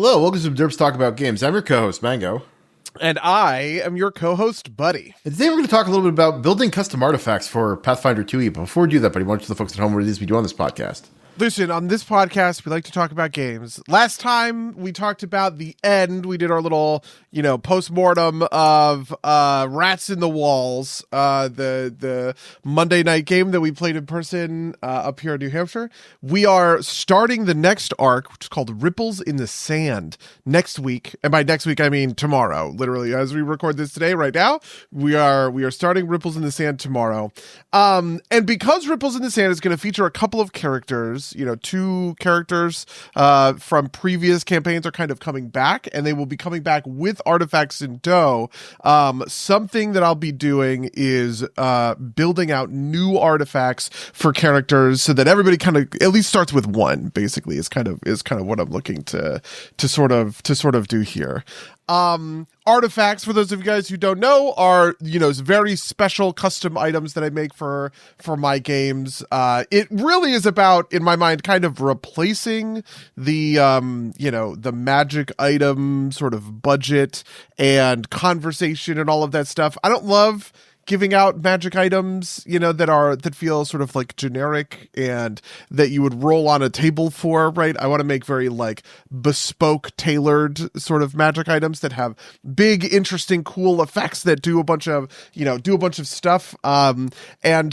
Hello, welcome to Derps Talk About Games. I'm your co-host, Mango. And I am your co-host, Buddy. And today we're going to talk a little bit about building custom artifacts for Pathfinder 2e. But before we do that, Buddy, why don't you tell the folks at home what it is we do on this podcast? Listen, on this podcast, we like to talk about games. Last time, we talked about the end. We did our little, post-mortem of Rats in the Walls, the Monday night game that we played in person up here in New Hampshire. We are starting the next arc, which is called Ripples in the Sand, next week. And by next week, I mean tomorrow. Literally, as we record this today, right now, we are starting Ripples in the Sand tomorrow. And because Ripples in the Sand is going to feature a couple of characters, two characters from previous campaigns are kind of coming back, and they will be coming back with artifacts in tow. Something that I'll be doing is building out new artifacts for characters so that everybody kind of at least starts with one. Basically, is kind of what I'm looking to sort of do here. Artifacts, for those of you guys who don't know, are, very special custom items that I make for my games. It really is about, in my mind, kind of replacing the, the magic item sort of budget and conversation and all of that stuff. I don't love giving out magic items, that feel sort of like generic and that you would roll on a table for, right? I want to make very like bespoke, tailored sort of magic items that have big, interesting, cool effects that do a bunch of stuff.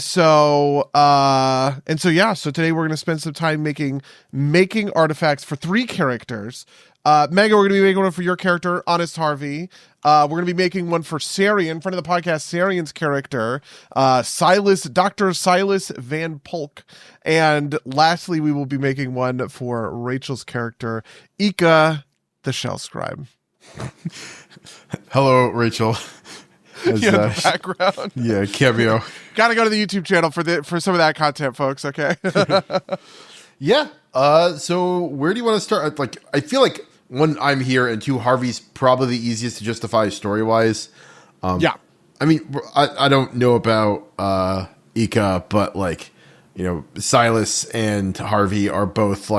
So today we're going to spend some time making artifacts for 3 characters. Mango, we're going to be making one for your character, Honest Harvey. We're going to be making one for Sarian, friend of the podcast, Sarian's character, Dr. Silas van Polk. And lastly, we will be making one for Rachel's character, Eka the Shell Scribe. Hello, Rachel. The background. Yeah, cameo. Got to go to the YouTube channel for some of that content, folks, okay? Yeah. So where do you want to start? Like, I feel like one, I'm here, and 2, Harvey's probably the easiest to justify story-wise. Yeah. I mean, I don't know about Eka, but Silas and Harvey are both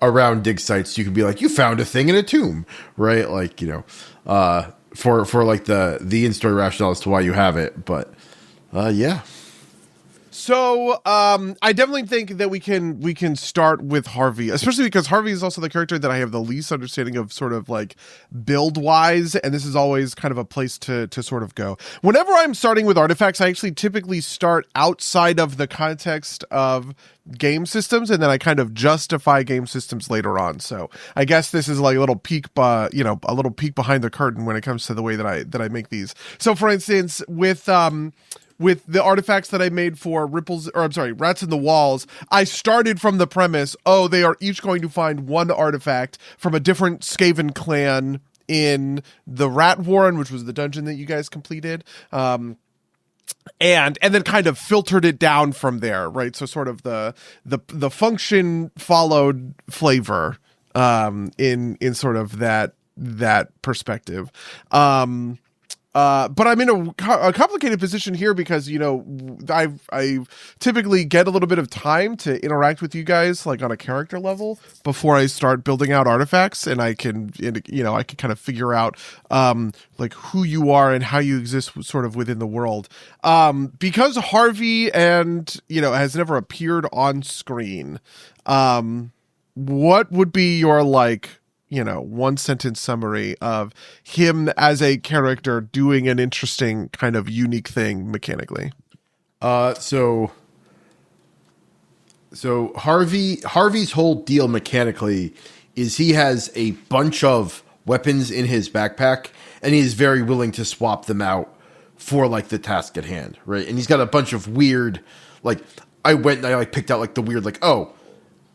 around dig sites. You could be like, you found a thing in a tomb, right? For the in-story rationale as to why you have it. But yeah. So I definitely think that we can start with Harvey, especially because Harvey is also the character that I have the least understanding of sort of like build wise, and this is always kind of a place to sort of go. Whenever I'm starting with artifacts, I actually typically start outside of the context of game systems, and then I kind of justify game systems later on. So I guess this is like a little peek, a little peek behind the curtain when it comes to the way that I make these. So for instance, with the artifacts that I made for Rats in the Walls, I started from the premise, they are each going to find one artifact from a different Skaven clan in the Rat Warren, which was the dungeon that you guys completed. And then kind of filtered it down from there, right? So sort of the function followed flavor in sort of that perspective. But I'm in a complicated position here because, I typically get a little bit of time to interact with you guys, like on a character level before I start building out artifacts, and I can kind of figure out, like who you are and how you exist sort of within the world. Because Harvey has never appeared on screen. What would be your one sentence summary of him as a character doing an interesting kind of unique thing mechanically? So Harvey's whole deal mechanically is he has a bunch of weapons in his backpack, and he's very willing to swap them out for the task at hand, right? And he's got a bunch of weird, I went and I picked out the weird,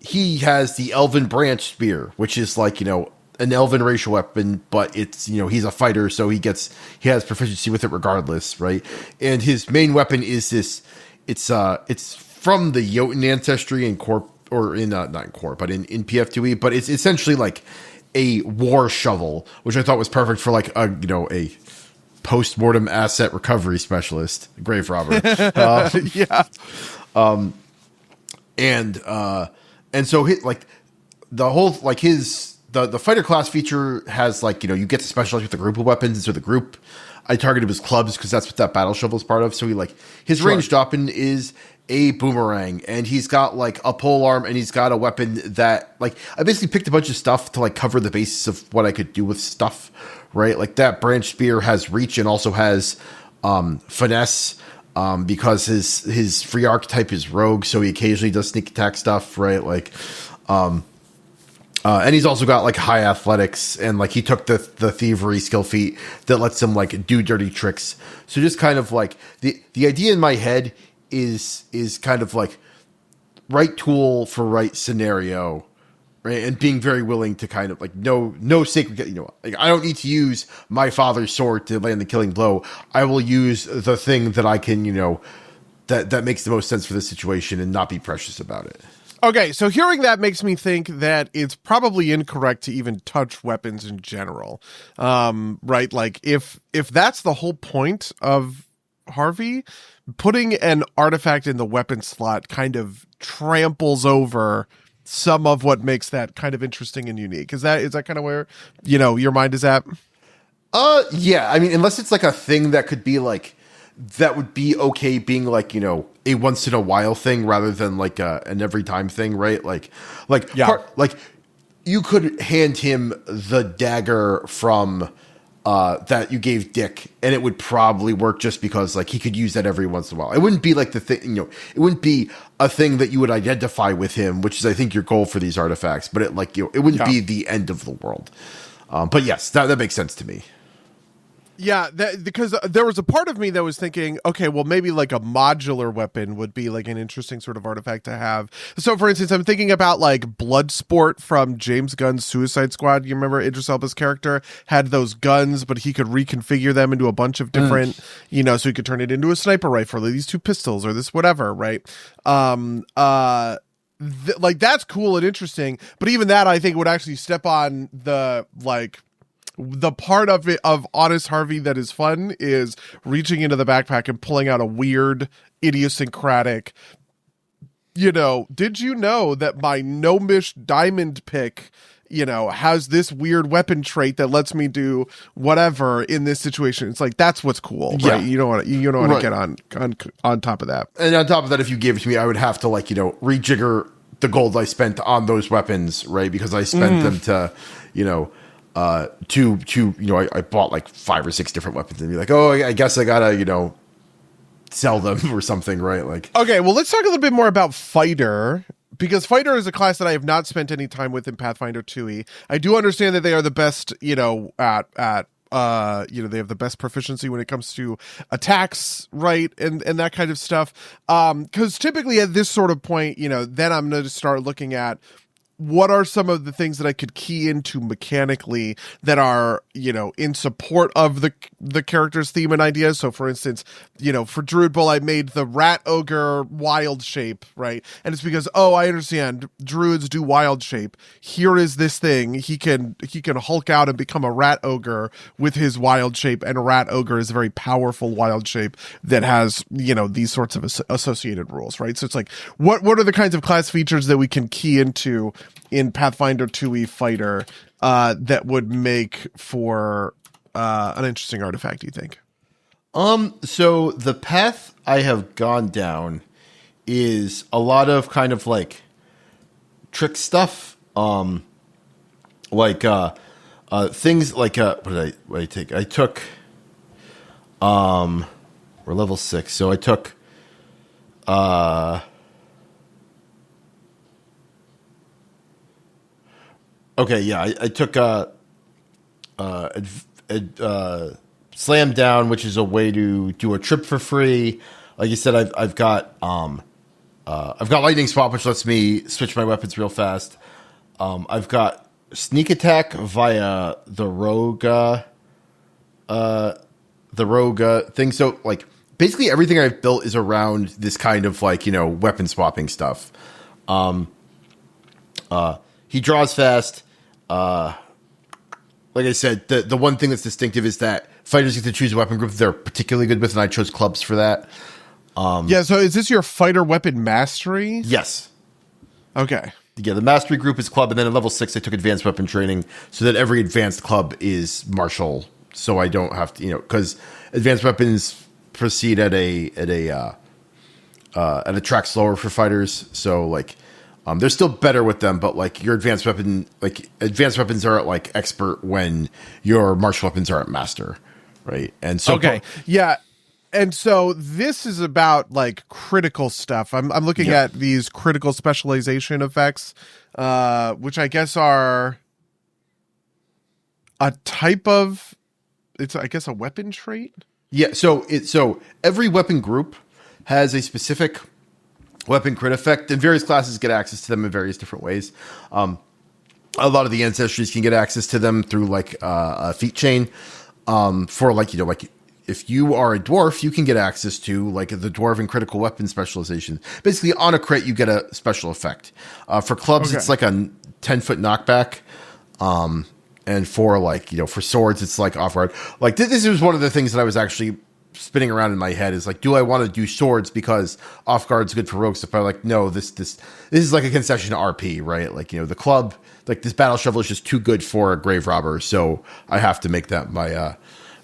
he has the Elven Branch Spear, which is an Elven racial weapon, but it's, he's a fighter, so he has proficiency with it regardless, right? And his main weapon is this, it's from the Jotun ancestry in Corp, or not in Corp, but in PF2E, but it's essentially a war shovel, which I thought was perfect for a post-mortem asset recovery specialist, grave robber. Yeah. And so the whole the fighter class feature has like, you get to specialize with a group of weapons. And so the group I targeted was clubs because that's what that battle shovel is part of. So his ranged weapon is a boomerang, and he's got like a pole arm, and he's got a weapon that like I basically picked a bunch of stuff to like cover the basis of what I could do with stuff, right? Like that branch spear has reach and also has finesse. Because his free archetype is rogue, so he occasionally does sneak attack stuff, right? Like, and he's also got like high athletics, and like he took the thievery skill feat that lets him like do dirty tricks. So just kind of like the idea in my head is kind of like right tool for right scenario. Right, and being very willing to kind of like no sacred, like I don't need to use my father's sword to land the killing blow. I will use the thing that I can, that makes the most sense for this situation and not be precious about it. Okay, so hearing that makes me think that it's probably incorrect to even touch weapons in general, right? Like if that's the whole point of Harvey, putting an artifact in the weapon slot kind of tramples over some of what makes that kind of interesting and unique. Is that kind of where, your mind is at? Yeah. I mean, unless it's like a thing that could be like, that would be okay being like, a once in a while thing rather than like an every time thing, right? Like you could hand him the dagger from that you gave Dick, and it would probably work just because like he could use that every once in a while. It wouldn't be like the thing, it wouldn't be a thing that you would identify with him, which is I think your goal for these artifacts. But it like it wouldn't be the end of the world. But yes, that makes sense to me. Yeah, because there was a part of me that was thinking, okay, well, maybe like a modular weapon would be like an interesting sort of artifact to have. So, for instance, I'm thinking about like Bloodsport from James Gunn's Suicide Squad. You remember Idris Elba's character had those guns, but he could reconfigure them into a bunch of different, so he could turn it into a sniper rifle, or these two pistols, or this whatever, right? Like that's cool and interesting, but even that I think would actually step on the part of it of Honest Harvey that is fun is reaching into the backpack and pulling out a weird idiosyncratic, did you know that my gnomish diamond pick, has this weird weapon trait that lets me do whatever in this situation. It's like, that's what's cool, right? Yeah. You don't want to get on top of that. And on top of that, if you gave it to me, I would have to rejigger the gold I spent on those weapons, right? Because I spent them to, I bought like 5 or 6 different weapons and be like, oh, I guess I gotta, sell them or something, right? Like, okay, well, let's talk a little bit more about Fighter, because Fighter is a class that I have not spent any time with in Pathfinder 2e. I do understand that they are the best, they have the best proficiency when it comes to attacks, right? And that kind of stuff. Because typically at this sort of point, then I'm going to start looking at what are some of the things that I could key into mechanically that are, in support of the character's theme and ideas. So for instance, for Druid Bull, I made the rat ogre wild shape, right? And it's because, I understand druids do wild shape. Here is this thing. He can Hulk out and become a rat ogre with his wild shape. And a rat ogre is a very powerful wild shape that has, these sorts of associated rules, right? So it's like, what are the kinds of class features that we can key into in Pathfinder 2e Fighter that would make for an interesting artifact, do you think? So the path I have gone down is a lot of kind of like trick stuff. Things like what did I take? I took we're level 6, so I took okay, yeah, I took Slam Down, which is a way to do a trip for free. Like you said, I've got Lightning Swap, which lets me switch my weapons real fast. I've got Sneak Attack via the Rogue thing. So like basically everything I've built is around this kind of like weapon swapping stuff. He draws fast. Like I said, the one thing that's distinctive is that fighters get to choose a weapon group they're particularly good with, and I chose clubs for that. So is this your fighter weapon mastery? Yes. Okay. the mastery group is club, and then at level 6 I took advanced weapon training, so that every advanced club is martial. So I don't have to, because advanced weapons proceed at a track slower for fighters. So like, they're still better with them, but like your advanced weapons are at like expert when your martial weapons are at master, right? And so yeah. And so this is about like critical stuff. I'm looking at these critical specialization effects, which I guess are a type of, it's I guess a weapon trait. Yeah. So every weapon group has a specific weapon crit effect, and various classes get access to them in various different ways. A lot of the ancestries can get access to them through like a feat chain. For like if you are a dwarf, you can get access to like the dwarven critical weapon specialization. Basically, on a crit, you get a special effect. For clubs, it's like a 10-foot knockback. And for like, for swords, it's like off guard. Like this was one of the things that I was actually spinning around in my head is like, do I want to do swords because off guard's good for rogues? If I like, no, this is like a concession to RP, right? Like, the club, like this battle shovel is just too good for a grave robber. So I have to make that my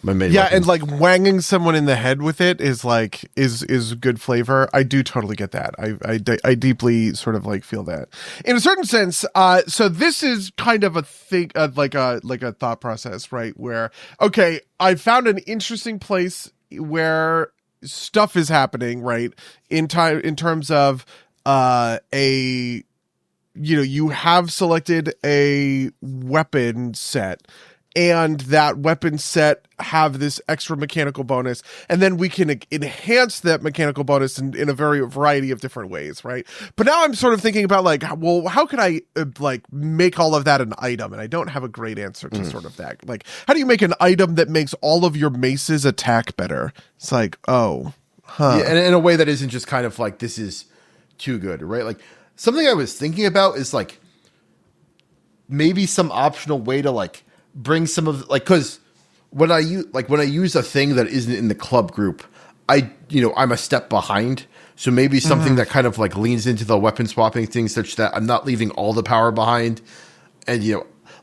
main weapon. And like wanging someone in the head with it is like is good flavor. I do totally get that. I deeply sort of like feel that in a certain sense. So this is kind of a thing, like a thought process, right? Where I found an interesting place where stuff is happening, right? In terms of you have selected a weapon set, and that weapon set have this extra mechanical bonus, and then we can enhance that mechanical bonus in a variety of different ways, right? But now I'm sort of thinking about like, well, how could I like make all of that an item? And I don't have a great answer to sort of that. Like, how do you make an item that makes all of your maces attack better? It's like, yeah, and in a way that isn't just kind of like, this is too good, right? Like, something I was thinking about is like maybe some optional way to like bring some of like, because when I use a thing that isn't in the club group, I'm a step behind. So maybe something that kind of like leans into the weapon swapping thing, such that I'm not leaving all the power behind. And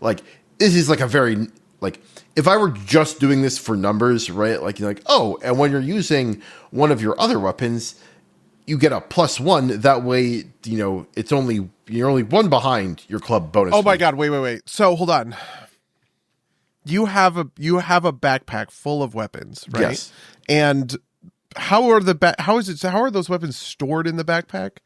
like this is like a very like, if I were just doing this for numbers, right? Like you're like, and when you're using one of your other weapons, you get a +1. That way, you're only one behind your club bonus. Oh my God! Wait. So hold on. You have a backpack full of weapons, right? Yes. And how are those weapons stored in the backpack?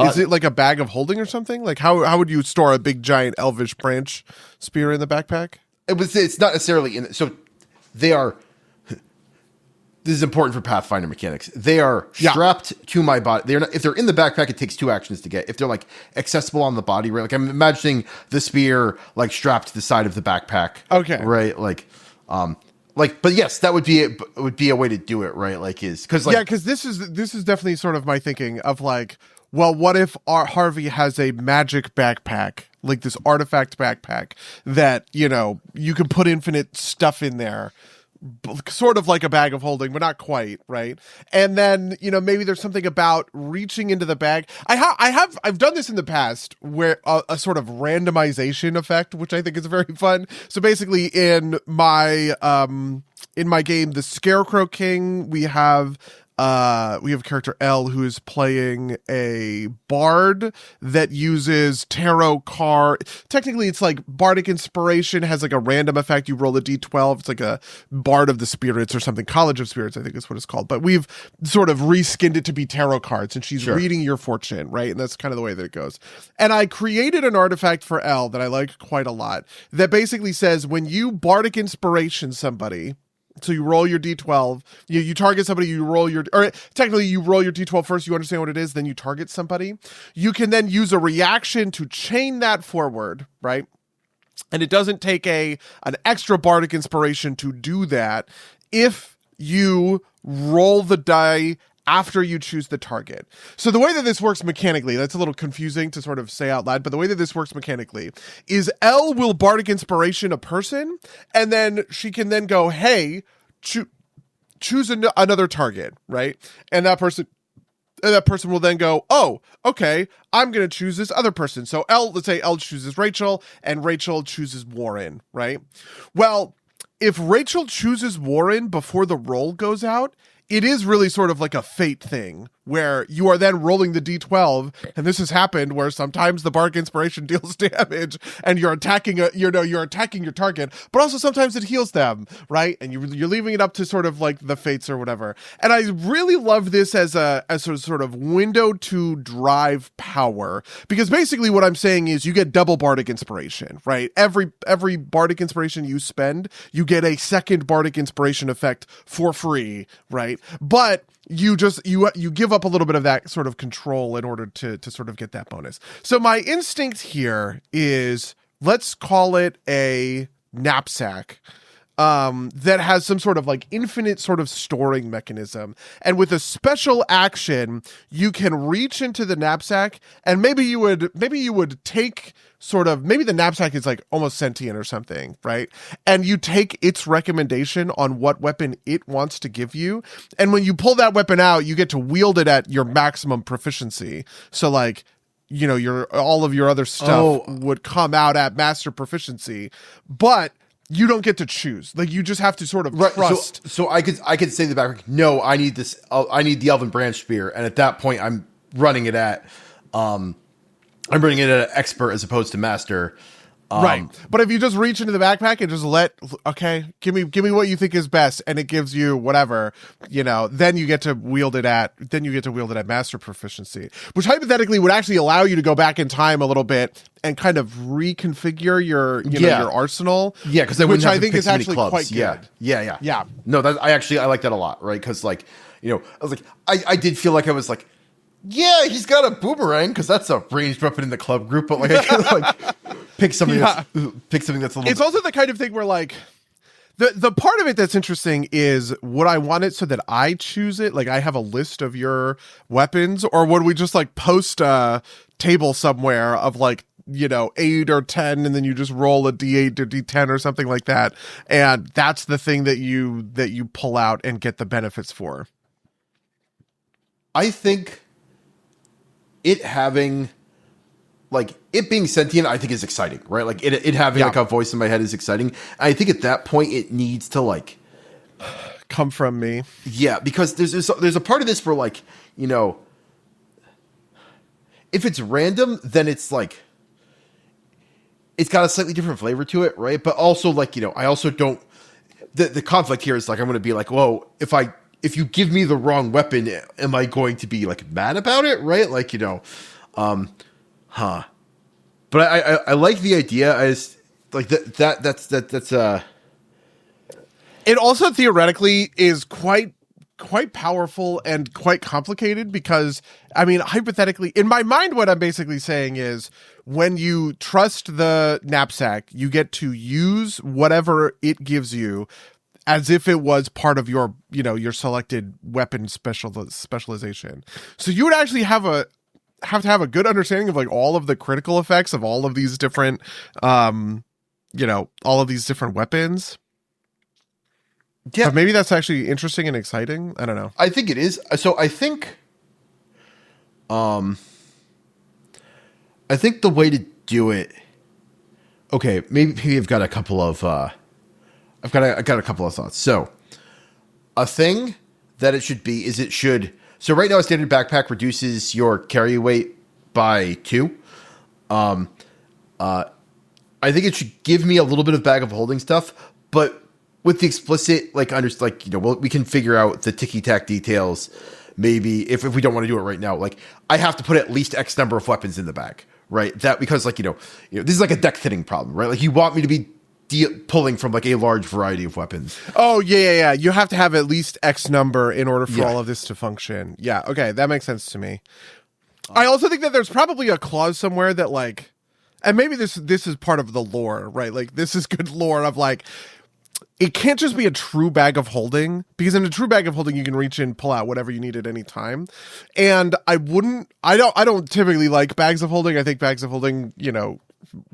Is it like a bag of holding or something? Like how would you store a big giant elvish branch spear in the backpack? It's not necessarily in. So they are. This is important for Pathfinder mechanics. They are strapped to my body. They're not, if they're in the backpack, it takes 2 actions to get. If they're like accessible on the body, right? Like I'm imagining the spear like strapped to the side of the backpack. Okay. Right. But yes, that would be a way to do it, right? Like because this is definitely sort of my thinking of like, well, what if Harvey has a magic backpack, like this artifact backpack that you can put infinite stuff in there. Sort of like a bag of holding, but not quite, right? And then maybe there's something about reaching into the bag. I've done this in the past, where a sort of randomization effect, which I think is very fun. So basically, in my game, the Scarecrow King, we have character L, who is playing a bard that uses tarot card. Technically, it's like bardic inspiration has like a random effect. You roll a d12. It's like a bard of the spirits or something. College of Spirits, I think is what it's called. But we've sort of reskinned it to be tarot cards, and she's reading your fortune, right? And that's kind of the way that it goes. And I created an artifact for L that I like quite a lot that basically says when you bardic inspiration somebody. So you roll your d12, you target somebody, you roll your d12 first, you understand what it is, then you target somebody. You can then use a reaction to chain that forward, right? And it doesn't take an extra bardic inspiration to do that if you roll the die after you choose the target. So the way that this works mechanically, that's a little confusing to sort of say out loud, but the way that this works mechanically is L will bardic inspiration a person, and then she can then go, hey, choose another target, right? And that person And that person will then go, oh, okay, I'm going to choose this other person. So let's say Elle chooses Rachel and Rachel chooses Warren, right? Well, if Rachel chooses Warren before the roll goes out, it is really sort of like a fate thing where you are then rolling the D12, and this has happened where sometimes the Bardic Inspiration deals damage and you're attacking you're attacking your target, but also sometimes it heals them, right? And you're leaving it up to sort of like the fates or whatever. And I really love this as a sort of window to drive power, because basically what I'm saying is you get double Bardic Inspiration, right? Every Bardic Inspiration you spend, you get a second Bardic Inspiration effect for free, right? But you give up a little bit of that sort of control in order to sort of get that bonus. So my instinct here is, let's call it a knapsack that has some sort of like infinite sort of storing mechanism. And with a special action, you can reach into the knapsack, and maybe you would take sort of, maybe the knapsack is like almost sentient or something, right? And you take its recommendation on what weapon it wants to give you. And when you pull that weapon out, you get to wield it at your maximum proficiency. So like, all of your other stuff would come out at master proficiency, but you don't get to choose. Like, you just have to sort of trust. So I could say the back, no, I need this. I need the Elven Branch Spear. And at that point, I'm running it at, I'm bringing it at expert as opposed to master. Right. But if you just reach into the backpack and just give me what you think is best, and it gives you whatever, then you get to wield it at master proficiency, which hypothetically would actually allow you to go back in time a little bit and kind of reconfigure your arsenal. Yeah, because I think is actually quite good. Yeah. No, I like that a lot, right? Because I was like, I did feel like I was like, yeah, he's got a boomerang because that's a ranged weapon in the club group, but I could pick something that's a little. It's also the kind of thing where the part of it that's interesting is, would I want it so that I choose it? Like, I have a list of your weapons, or would we just post a table somewhere of 8 or 10, and then you just roll a D8 or D10 or something like that, and that's the thing that you pull out and get the benefits for? I think it having, it being sentient, I think is exciting, right? Like, it having a voice in my head is exciting. And I think at that point it needs to come from me. Yeah, because there's a part of this where if it's random, then it's it's got a slightly different flavor to it, right? But also I also don't, the conflict here is I'm going to be whoa, if you give me the wrong weapon, am I going to be mad about it? Right? But I like the idea. I just that's It also theoretically is quite powerful and quite complicated, because hypothetically, in my mind, what I'm basically saying is, when you trust the knapsack, you get to use whatever it gives you as if it was part of your selected weapon specialization. So you would actually have to have a good understanding of all of the critical effects of all of these different, all of these different weapons. Yeah, but maybe that's actually interesting and exciting. I don't know. I think it is. So I think the way to do it. Okay, maybe I've got a couple of. I've got a couple of thoughts. So, a thing that it should be is so right now a standard backpack reduces your carry weight by 2. I think it should give me a little bit of bag of holding stuff, but with the explicit we can figure out the ticky-tack details. Maybe if we don't want to do it right now, I have to put at least X number of weapons in the bag, right? That because this is a deck thinning problem, right? You want me to be pulling from a large variety of weapons. Oh yeah. You have to have at least X number in order for all of this to function. Yeah, okay, that makes sense to me. I also think that there's probably a clause somewhere that and maybe this is part of the lore, right? This is good lore of it can't just be a true bag of holding, because in a true bag of holding you can reach in, pull out whatever you need at any time. And I don't typically like bags of holding. I think bags of holding,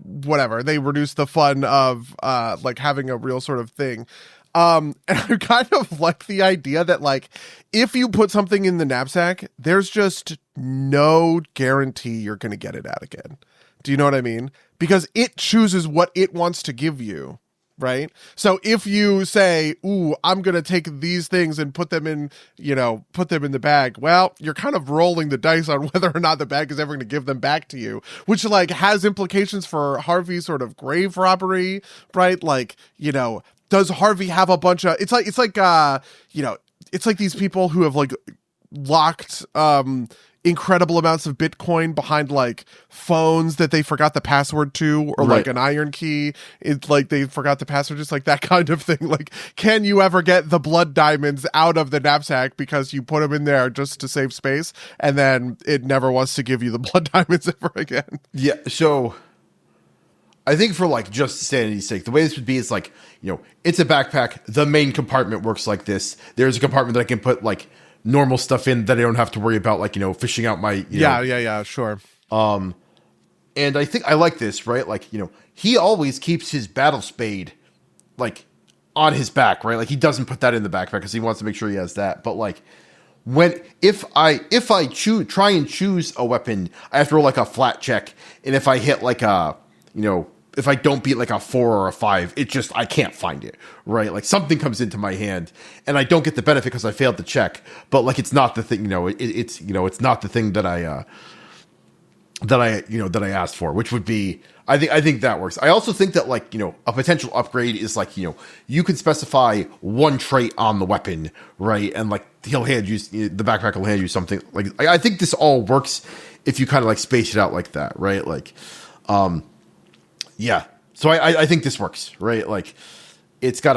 whatever, they reduce the fun of having a real sort of thing. And I kind of like the idea that, like, if you put something in the knapsack, there's just no guarantee you're going to get it out again. Do you know what I mean? Because it chooses what it wants to give you, right? So if you say, ooh, I'm going to take these things and put them in the bag, well, you're kind of rolling the dice on whether or not the bag is ever going to give them back to you, which, like, has implications for Harvey's sort of grave robbery, right? Like, does Harvey have a bunch of, it's like these people who have, like, locked incredible amounts of Bitcoin behind, like, phones that they forgot the password to, or like an iron key. It's like they forgot the password, just like that kind of thing. Like, can you ever get the blood diamonds out of the knapsack because you put them in there just to save space, and then it never wants to give you the blood diamonds ever again? Yeah. So I think for, like, just sanity's sake, the way this would be is, like, it's a backpack. The main compartment works like this. There's a compartment that I can put, like, normal stuff in that I don't have to worry about, like, fishing out my, Yeah, sure. And I think I like this, right? Like, he always keeps his battle spade, like, on his back, right? Like, he doesn't put that in the backpack because he wants to make sure he has that. But, like, if I try and choose a weapon, I have to roll, like, a flat check. And if I hit, like, if I don't beat, like, a 4 or a 5, I can't find it, right? Like, something comes into my hand and I don't get the benefit because I failed to check, but, like, it's not the thing, it's not the thing that I asked for, which would be, I think that works. I also think that, like, a potential upgrade is, like, you can specify one trait on the weapon, right? And, like, he'll hand you, the backpack will hand you something. Like, I think this all works if you kind of, like, space it out like that, right? Like, yeah. So I think this works, right? Like, it's got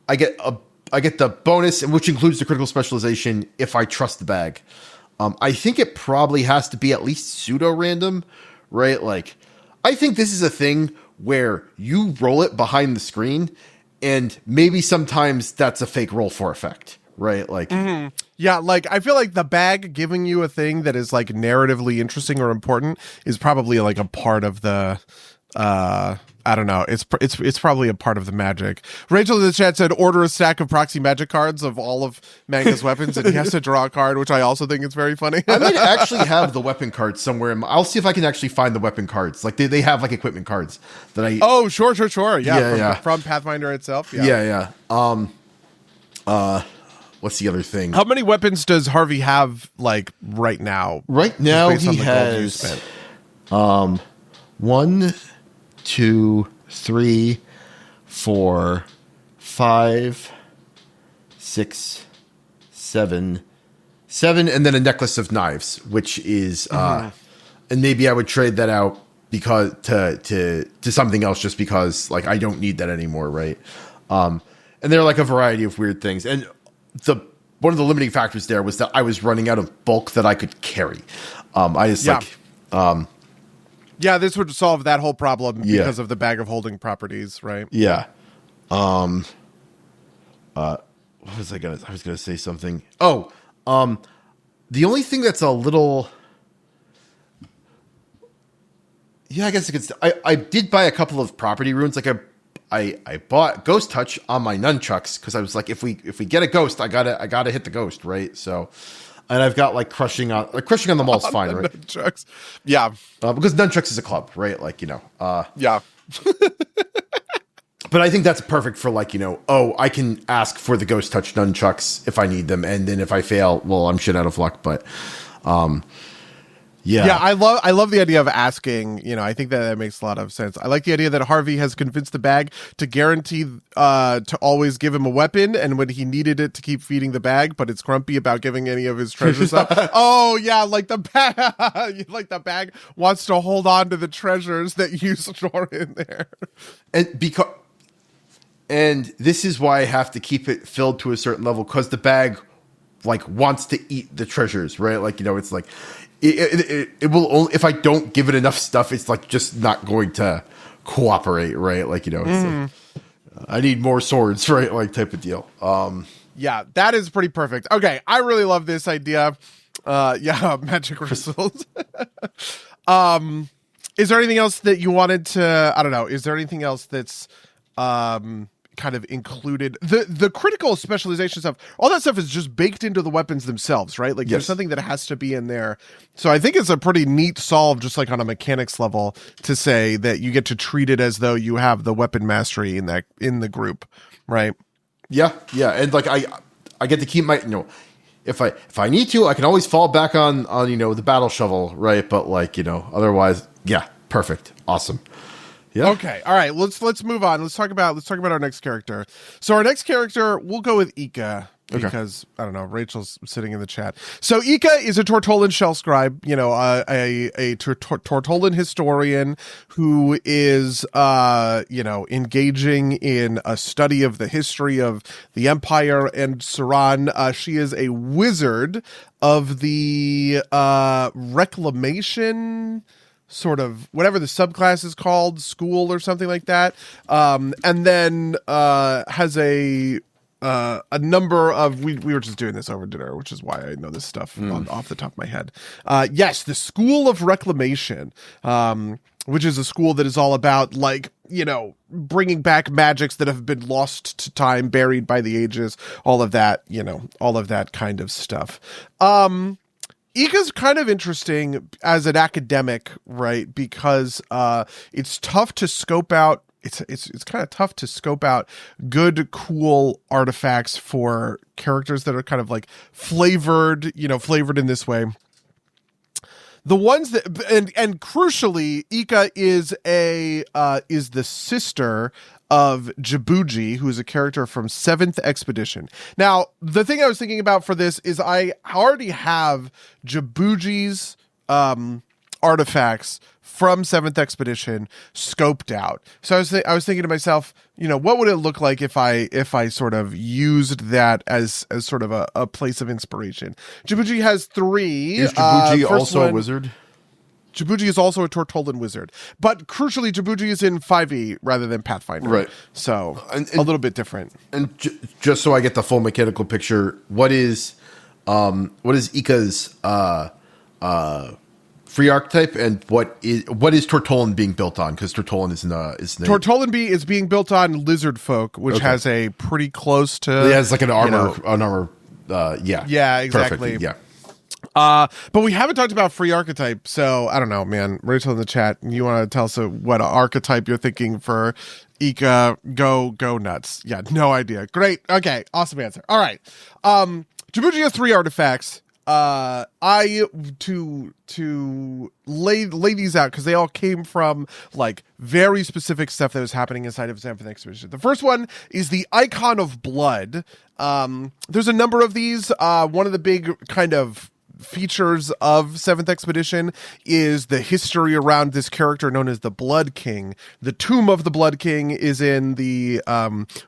I get the bonus, which includes the critical specialization if I trust the bag. I think it probably has to be at least pseudo random, right? Like, I think this is a thing where you roll it behind the screen and maybe sometimes that's a fake roll for effect, right? Like, yeah, like, I feel like the bag giving you a thing that is, like, narratively interesting or important is probably, like, a part of the, I don't know. It's probably a part of the magic. Rachel in the chat said, order a stack of proxy magic cards of all of Manga's weapons, and he has to draw a card, which I also think is very funny. I might actually have the weapon cards somewhere. I'll see if I can actually find the weapon cards. Like, they have, like, equipment cards that I. Oh, sure. Yeah, from Pathfinder itself. Yeah. What's the other thing? How many weapons does Harvey have, like, right now? Right now he has 1, 2, 3, 4, 5, 6, 7, and then a necklace of knives, which is and maybe I would trade that out because to something else, just because, like, I don't need that anymore, right? And there are, like, a variety of weird things, and one of the limiting factors there was that I was running out of bulk that I could carry. Yeah, this would solve that whole problem because of the bag of holding properties, right? Yeah. What was I was gonna say something. Oh, the only thing that's a little, I guess I did buy a couple of property runes. Like, I bought Ghost Touch on my nunchucks because I was like, if we get a ghost, I gotta hit the ghost, right? So. And I've got, like, crushing on the mall's fine, right? Nunchucks. Yeah. Because nunchucks is a club, right? Like, yeah. But I think that's perfect for, like, I can ask for the Ghost Touch nunchucks if I need them, and then if I fail, well, I'm shit out of luck. But, yeah, I love the idea of asking. I think that makes a lot of sense. I like the idea that Harvey has convinced the bag to guarantee to always give him a weapon, and when he needed it, to keep feeding the bag, but it's grumpy about giving any of his treasures up. Oh yeah, like the bag wants to hold on to the treasures that you store in there. And this is why I have to keep it filled to a certain level, because the bag, like, wants to eat the treasures, right? Like, it's like. It will only, if I don't give it enough stuff, it's, like, just not going to cooperate, right? Like, it's like, I need more swords, right? Like, type of deal. Yeah, that is pretty perfect. Okay, I really love this idea. Magic crystals. Is there anything else that you wanted to? I don't know. Is there anything else that's kind of included. The critical specialization stuff, all that stuff is just baked into the weapons themselves, right? Like there's something that has to be in there. So I think it's a pretty neat solve, just like on a mechanics level, to say that you get to treat it as though you have the weapon mastery in the group, right? Yeah, and like I get to keep my, if I need to, I can always fall back on the battle shovel, right? But like otherwise, yeah, perfect, awesome. Yeah. Okay. All right. Let's move on. Let's talk about our next character. So our next character, we'll go with Eka because I don't know. Rachel's sitting in the chat. So Eka is a Tortollan shell scribe. A Tortollan historian who is engaging in a study of the history of the Empire and Suran. She is a wizard of the reclamation, sort of whatever the subclass is called, school or something like that, and then has a number of we were just doing this over dinner, which is why I know this stuff off the top of my head. Yes, the School of Reclamation, which is a school that is all about bringing back magics that have been lost to time, buried by the ages, all of that kind of stuff. Eka's kind of interesting as an academic, right? Because it's tough to scope out. It's kind of tough to scope out good, cool artifacts for characters that are kind of like flavored in this way. The ones that and crucially, Eka is the sister of Djibouti, who is a character from 7th Expedition. Now, the thing I was thinking about for this is I already have Djibouti's artifacts from 7th Expedition scoped out. So I was thinking to myself, what would it look like if I sort of used that as sort of a place of inspiration? Djibouti has 3. Is Djibouti also a wizard? Djibouti is also a Tortollan wizard, but crucially, Djibouti is in 5e rather than Pathfinder, right? So a little bit different. And just so I get the full mechanical picture, what is Eka's free archetype, and what is Tortollan being built on? Because Tortollan is Tortollan is being built on lizard folk, which has a pretty close to. It has like an armor. Yeah, exactly. Perfect. Yeah. But we haven't talked about free archetype, so I don't know, man. Rachel in the chat, you want to tell us what archetype you're thinking for Eka? Go nuts. Yeah, no idea. Great. Okay, awesome answer. All right. Djibouti has 3 artifacts. To lay these out, because they all came from like very specific stuff that was happening inside of Sanford Expedition. The first one is the Icon of Blood. There's a number of these. One of the big kind of features of 7th Expedition is the history around this character known as the Blood King. The tomb of the Blood King is in the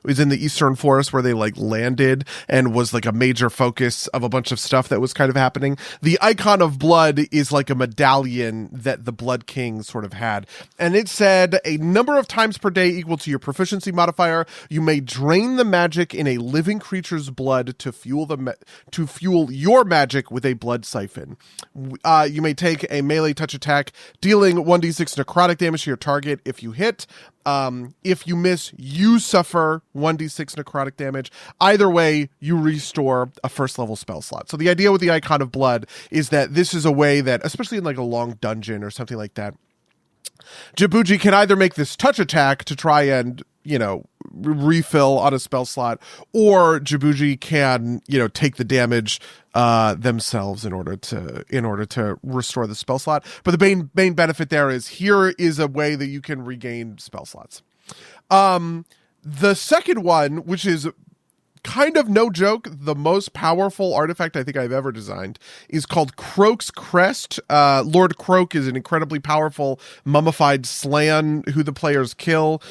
Eastern Forest, where they like landed and was like a major focus of a bunch of stuff that was kind of happening. The Icon of Blood is like a medallion that the Blood King sort of had, and it said a number of times per day equal to your proficiency modifier. You may drain the magic in a living creature's blood to fuel your magic with a blood siphon. You may take a melee touch attack, dealing 1d6 necrotic damage to your target if you hit. If you miss, you suffer 1d6 necrotic damage. Either way, you restore a first level spell slot. So the idea with the Icon of Blood is that this is a way that, especially in like a long dungeon or something like that, Djibouti can either make this touch attack to try and refill on a spell slot, or Djibouti can take the damage themselves in order to restore the spell slot. But the main benefit there is here is a way that you can regain spell slots. The second one, which is kind of no joke, the most powerful artifact I think I've ever designed, is called Croak's Crest. Lord Croak is an incredibly powerful mummified slan who the players kill.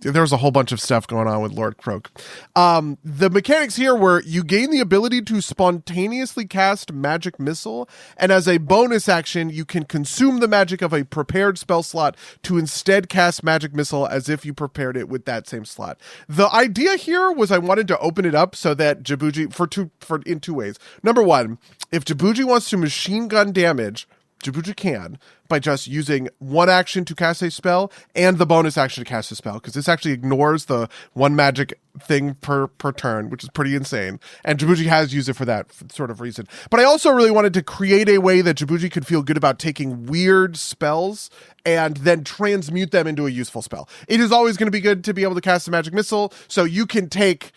There's a whole bunch of stuff going on with Lord Croak. The mechanics here were you gain the ability to spontaneously cast Magic Missile, and as a bonus action, you can consume the magic of a prepared spell slot to instead cast Magic Missile as if you prepared it with that same slot. The idea here was I wanted to open it up so that Djibouti, in two ways. Number one, if Djibouti wants to machine gun damage, Jibouji can, by just using one action to cast a spell and the bonus action to cast a spell, because this actually ignores the one magic thing per turn, which is pretty insane. And Jibouji has used it for that sort of reason. But I also really wanted to create a way that Jibouji could feel good about taking weird spells and then transmute them into a useful spell. It is always going to be good to be able to cast a magic missile, so you can take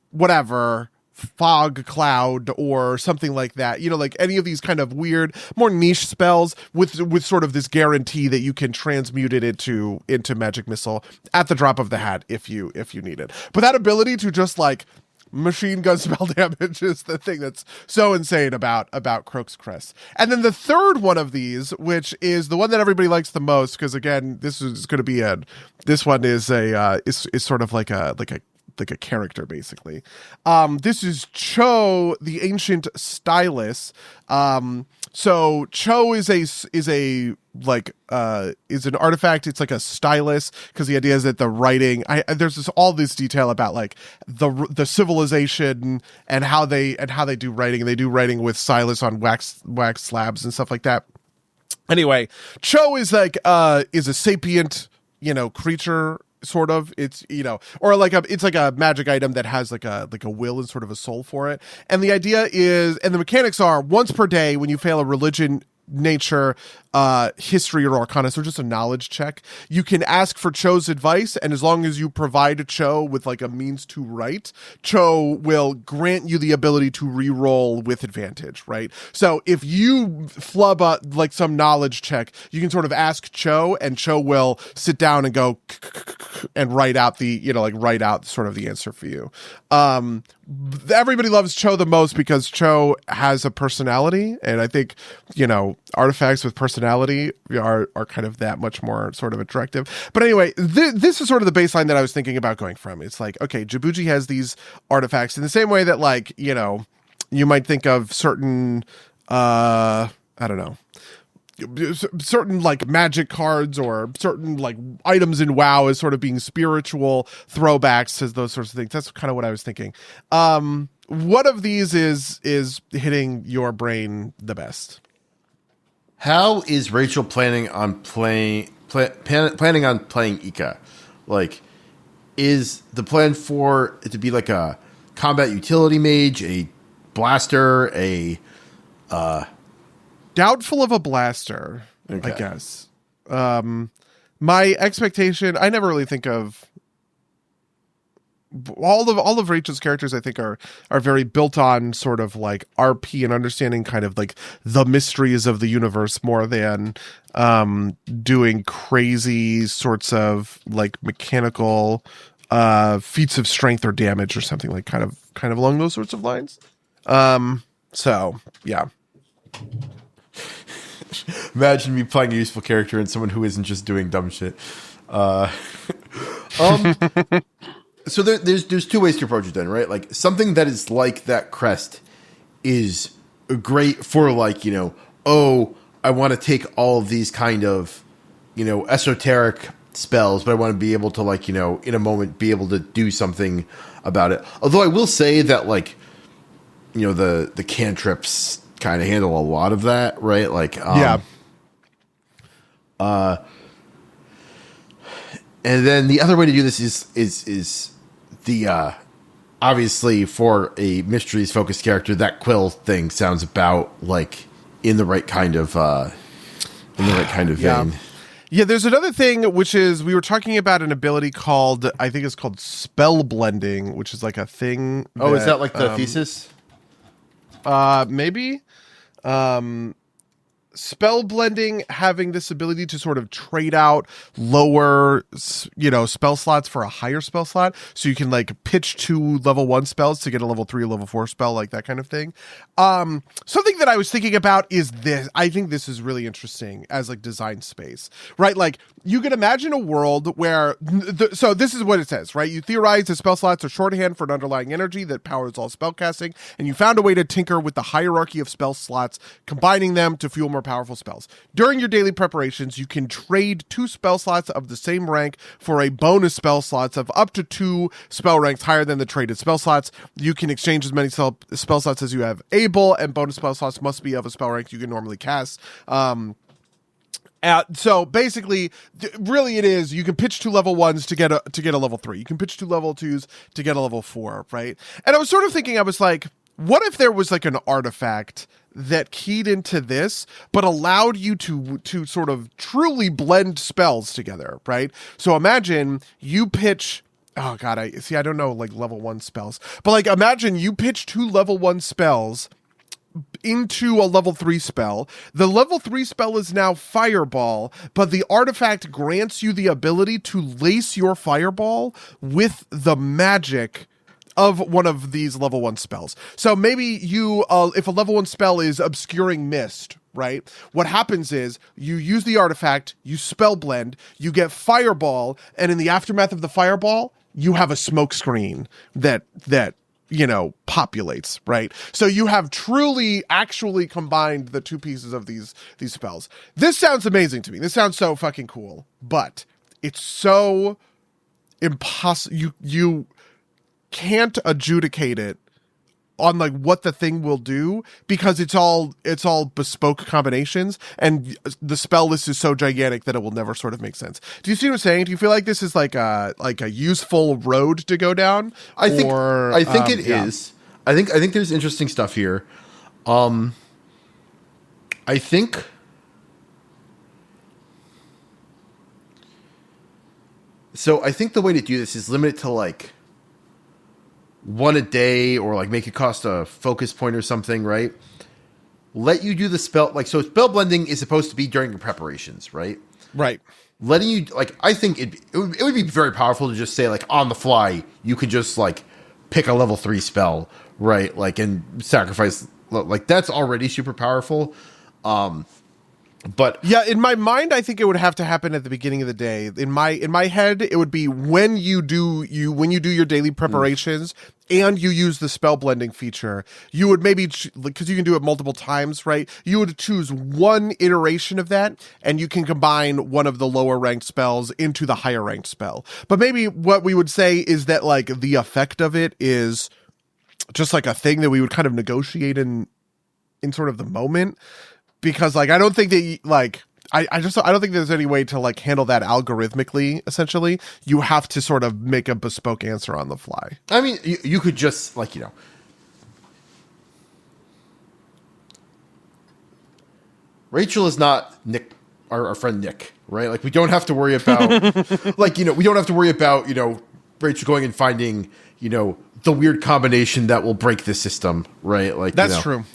whatever, fog cloud or something like that, like any of these kind of weird, more niche spells with sort of this guarantee that you can transmute it into magic missile at the drop of the hat if you need it. But that ability to just like machine gun spell damage is the thing that's so insane about Croak's Crest. And then the third one of these, which is the one that everybody likes the most, because again, this is going to be this one is is sort of like a character, basically. This is Cho, the Ancient Stylus. So Cho is an artifact. It's like a stylus, because the idea is that the writing, there's all this detail about like the civilization and how they do writing, and they do writing with stylus on wax slabs and stuff like that. Anyway, Cho is like is a sapient, creature. Sort of, it's or like it's like a magic item that has like a will and sort of a soul for it. And the idea is, and the mechanics are, once per day when you fail a religion, nature, history, or arcana, so just a knowledge check, you can ask for Cho's advice, and as long as you provide Cho with like a means to write, Cho will grant you the ability to re-roll with advantage, right? So if you flub like some knowledge check, you can sort of ask Cho, and Cho will sit down and go and write out write out sort of the answer for you. Everybody loves Cho the most because Cho has a personality, and I think artifacts with personality are kind of that much more sort of attractive. But anyway, this is sort of the baseline that I was thinking about going from. It's like, okay, Jibouji has these artifacts in the same way that, like, you might think of certain I don't know, certain like magic cards or certain like items in WoW as sort of being spiritual throwbacks to those sorts of things. That's kind of what I was thinking. What of these is hitting your brain the best? How is Rachel planning on playing Eka? Like, is the plan for it to be like a combat utility mage, a blaster, a doubtful of a blaster, okay. I guess. My expectation, I never really think of all of Rachel's characters. I think are very built on sort of like RP and understanding kind of like the mysteries of the universe more than doing crazy sorts of like mechanical feats of strength or damage or something, like kind of along those sorts of lines. So yeah. Imagine me playing a useful character and someone who isn't just doing dumb shit. So there's two ways to approach it then, right? Like, something that is like that crest is great for like, I want to take all of these kind of, esoteric spells, but I want to be able to like, in a moment be able to do something about it. Although I will say that like, the cantrips kind of handle a lot of that, right? Like, yeah. And then the other way to do this is the obviously for a mysteries focused character, that quill thing sounds about like in the right kind of vein. Yeah, there's another thing, which is we were talking about an ability called, I think it's called spell blending, which is like a thing. Oh, is that like the thesis? Maybe. Spell blending, having this ability to sort of trade out lower, spell slots for a higher spell slot. So you can like pitch 2 level 1 spells to get a level 3 or level 4 spell, like that kind of thing. Something that I was thinking about is this. I think this is really interesting as like design space, right? Like, you can imagine a world where, so this is what it says, right? You theorize that spell slots are shorthand for an underlying energy that powers all spellcasting, and you found a way to tinker with the hierarchy of spell slots, combining them to fuel more powerful spells. During your daily preparations, you can trade 2 spell slots of the same rank for a bonus spell slots of up to 2 spell ranks higher than the traded spell slots. You can exchange as many spell slots as you have able, and bonus spell slots must be of a spell rank you can normally cast. So basically, really it is, you can pitch 2 level 1s to get a level 3. You can pitch 2 level 2s to get a level 4, right? And I was sort of thinking, I was like, what if there was like an artifact that keyed into this, but allowed you to sort of truly blend spells together, right? So imagine you pitch... Oh God, I don't know like level 1 spells, but like imagine you pitch 2 level 1 spells into a level 3 spell. The level 3 spell is now Fireball, but the artifact grants you the ability to lace your Fireball with the magic of one of these level 1 spells. So maybe you, if a level 1 spell is Obscuring Mist, right? What happens is you use the artifact, you spell blend, you get Fireball, and in the aftermath of the Fireball, you have a smoke screen that populates, right? So you have truly actually combined the 2 pieces of these spells. This sounds amazing to me. This sounds so fucking cool, but it's so impossible. You can't adjudicate it on like what the thing will do because it's all bespoke combinations, and the spell list is so gigantic that it will never sort of make sense. Do you see what I'm saying? Do you feel like this is like a useful road to go down? I think it is. I think there's interesting stuff here. I think the way to do this is limit it to like 1 a day, or like make it cost a focus point or something, right? Let you do the spell, like, so spell blending is supposed to be during your preparations, right? Right. Letting you, like, I think it would be very powerful to just say, like, on the fly, you could just, like, pick a level 3 spell, right? Like, and sacrifice, like, that's already super powerful. But yeah, in my mind, I think it would have to happen at the beginning of the day. In my head, it would be when you do your daily preparations and you use the spell blending feature. You would maybe, because you can do it multiple times, right? You would choose one iteration of that, and you can combine one of the lower ranked spells into the higher ranked spell. But maybe what we would say is that like the effect of it is just like a thing that we would kind of negotiate in sort of the moment. Because like I don't think that like I don't think there's any way to like handle that algorithmically. Essentially, you have to sort of make a bespoke answer on the fly. I mean, you could just like Rachel is not Nick, our friend Nick, right? Like we don't have to worry about we don't have to worry about Rachel going and finding the weird combination that will break the system, right? Like that's true.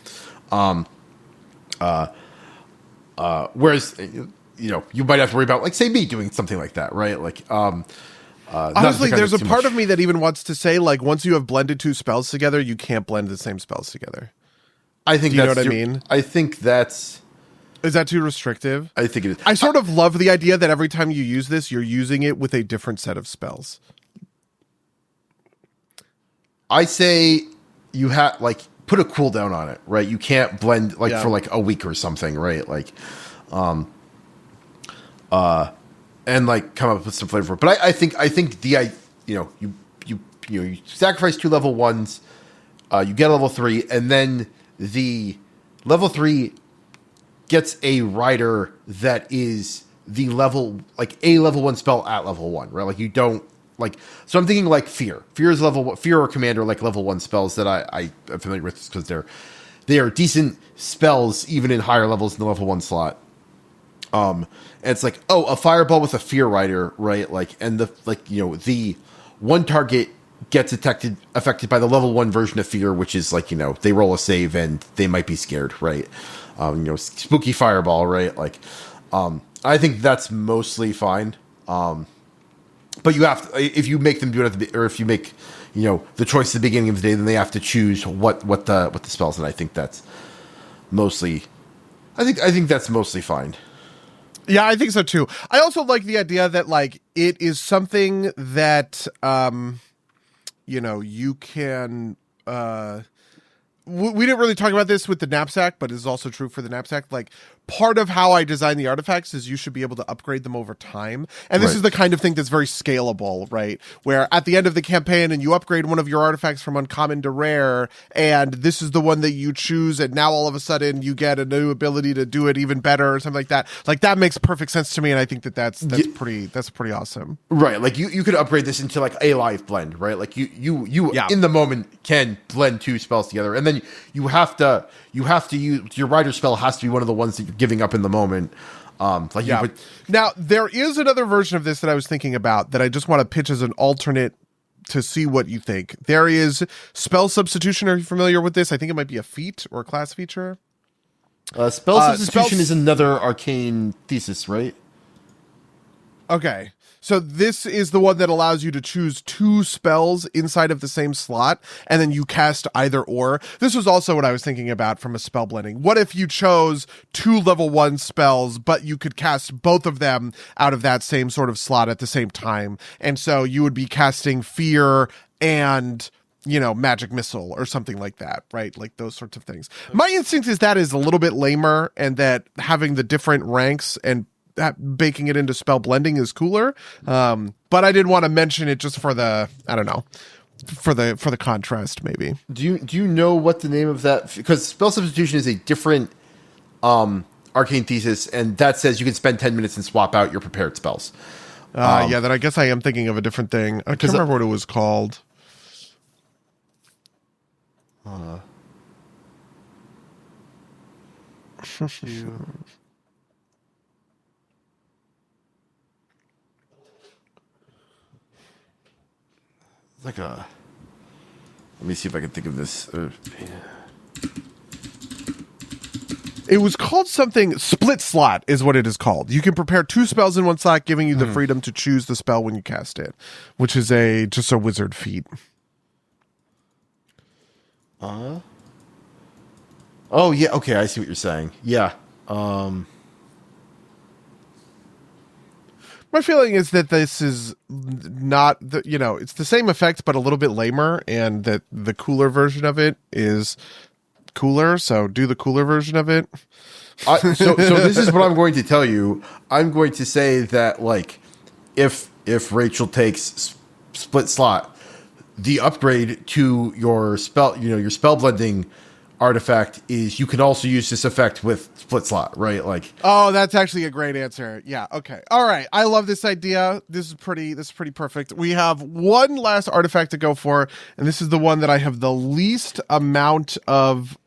Whereas, you might have to worry about, like, say, me doing something like that, right? Like, honestly, there's a part of me that even wants to say, like, once you have blended 2 spells together, you can't blend the same spells together. I think do you know what I mean? I think that's... Is that too restrictive? I think it is. I sort of love the idea that every time you use this, you're using it with a different set of spells. I say you have, like... put a cooldown on it, right? You can't blend for like a week or something, right? Like, and like come up with some flavor. But I think you sacrifice 2 level 1s, you get a level 3, and then the level 3 gets a rider that is the level, like a level 1 spell at level 1, right? Like you don't. Like, so I'm thinking like Fear is Fear or Commander, like level 1 spells that I am familiar with because they are decent spells even in higher levels in the level 1 slot. And it's like, a Fireball with a Fear Rider, right? Like, and the one target gets affected by the level 1 version of Fear, which is like, they roll a save and they might be scared, right? Spooky Fireball, right? Like, I think that's mostly fine. But you have to, if you make them do it or if you make, the choice at the beginning of the day, then they have to choose what the spells, and I think that's mostly, I think that's mostly fine. Yeah, I think so too. I also like the idea that like it is something that you can. We didn't really talk about this with the knapsack, but it's also true for the knapsack. Like part of how I design the artifacts is you should be able to upgrade them over time. And this Right. is the kind of thing that's very scalable, right? Where at the end of the campaign and you upgrade one of your artifacts from uncommon to rare, and this is the one that you choose, and now all of a sudden you get a new ability to do it even better or something like that. Like that makes perfect sense to me, and I think that's pretty awesome. Right, like you could upgrade this into like a live blend, right? Like you in the moment can blend two spells together, and then you have to use your rider spell has to be one of the ones that you're giving up in the moment. Now there is another version of this that I was thinking about that I just want to pitch as an alternate to see what you think. There is spell substitution. Are you familiar with this? I think it might be a feat or a class feature. Spell substitution is another arcane thesis, right? Okay. So this is the one that allows you to choose two spells inside of the same slot, and then you cast either or. This was also what I was thinking about from a spell blending. What if you chose two level 1 spells, but you could cast both of them out of that same sort of slot at the same time? And so you would be casting Fear and, you know, Magic Missile or something like that, right? Like those sorts of things. My instinct is that is a little bit lamer, and that having the different ranks and baking it into spell blending is cooler. But I didn't want to mention it just for the, I don't know, for the contrast maybe. Do you know what the name of that, because spell substitution is a different arcane thesis, and that says you can spend 10 minutes and swap out your prepared spells. Yeah, then I guess I am thinking of a different thing. I can't remember what it was called. Like let me see if I can think of this. It was called something. Split slot is what it is called. You can prepare two spells in one slot, giving you the freedom to choose the spell when you cast it, which is just a wizard feat. Oh yeah, okay, I see what you're saying. Yeah. My feeling is that this is not it's the same effect, but a little bit lamer, and that the cooler version of it is cooler. So do the cooler version of it. So this is what I'm going to tell you. I'm going to say that, like, if Rachel takes split slot, the upgrade to your spell, your spell blending artifact is you can also use this effect with split slot, right? Like, oh, that's actually a great answer. Yeah. Okay. All right. I love this idea. This is pretty perfect. We have one last artifact to go for, and this is the one that I have the least amount of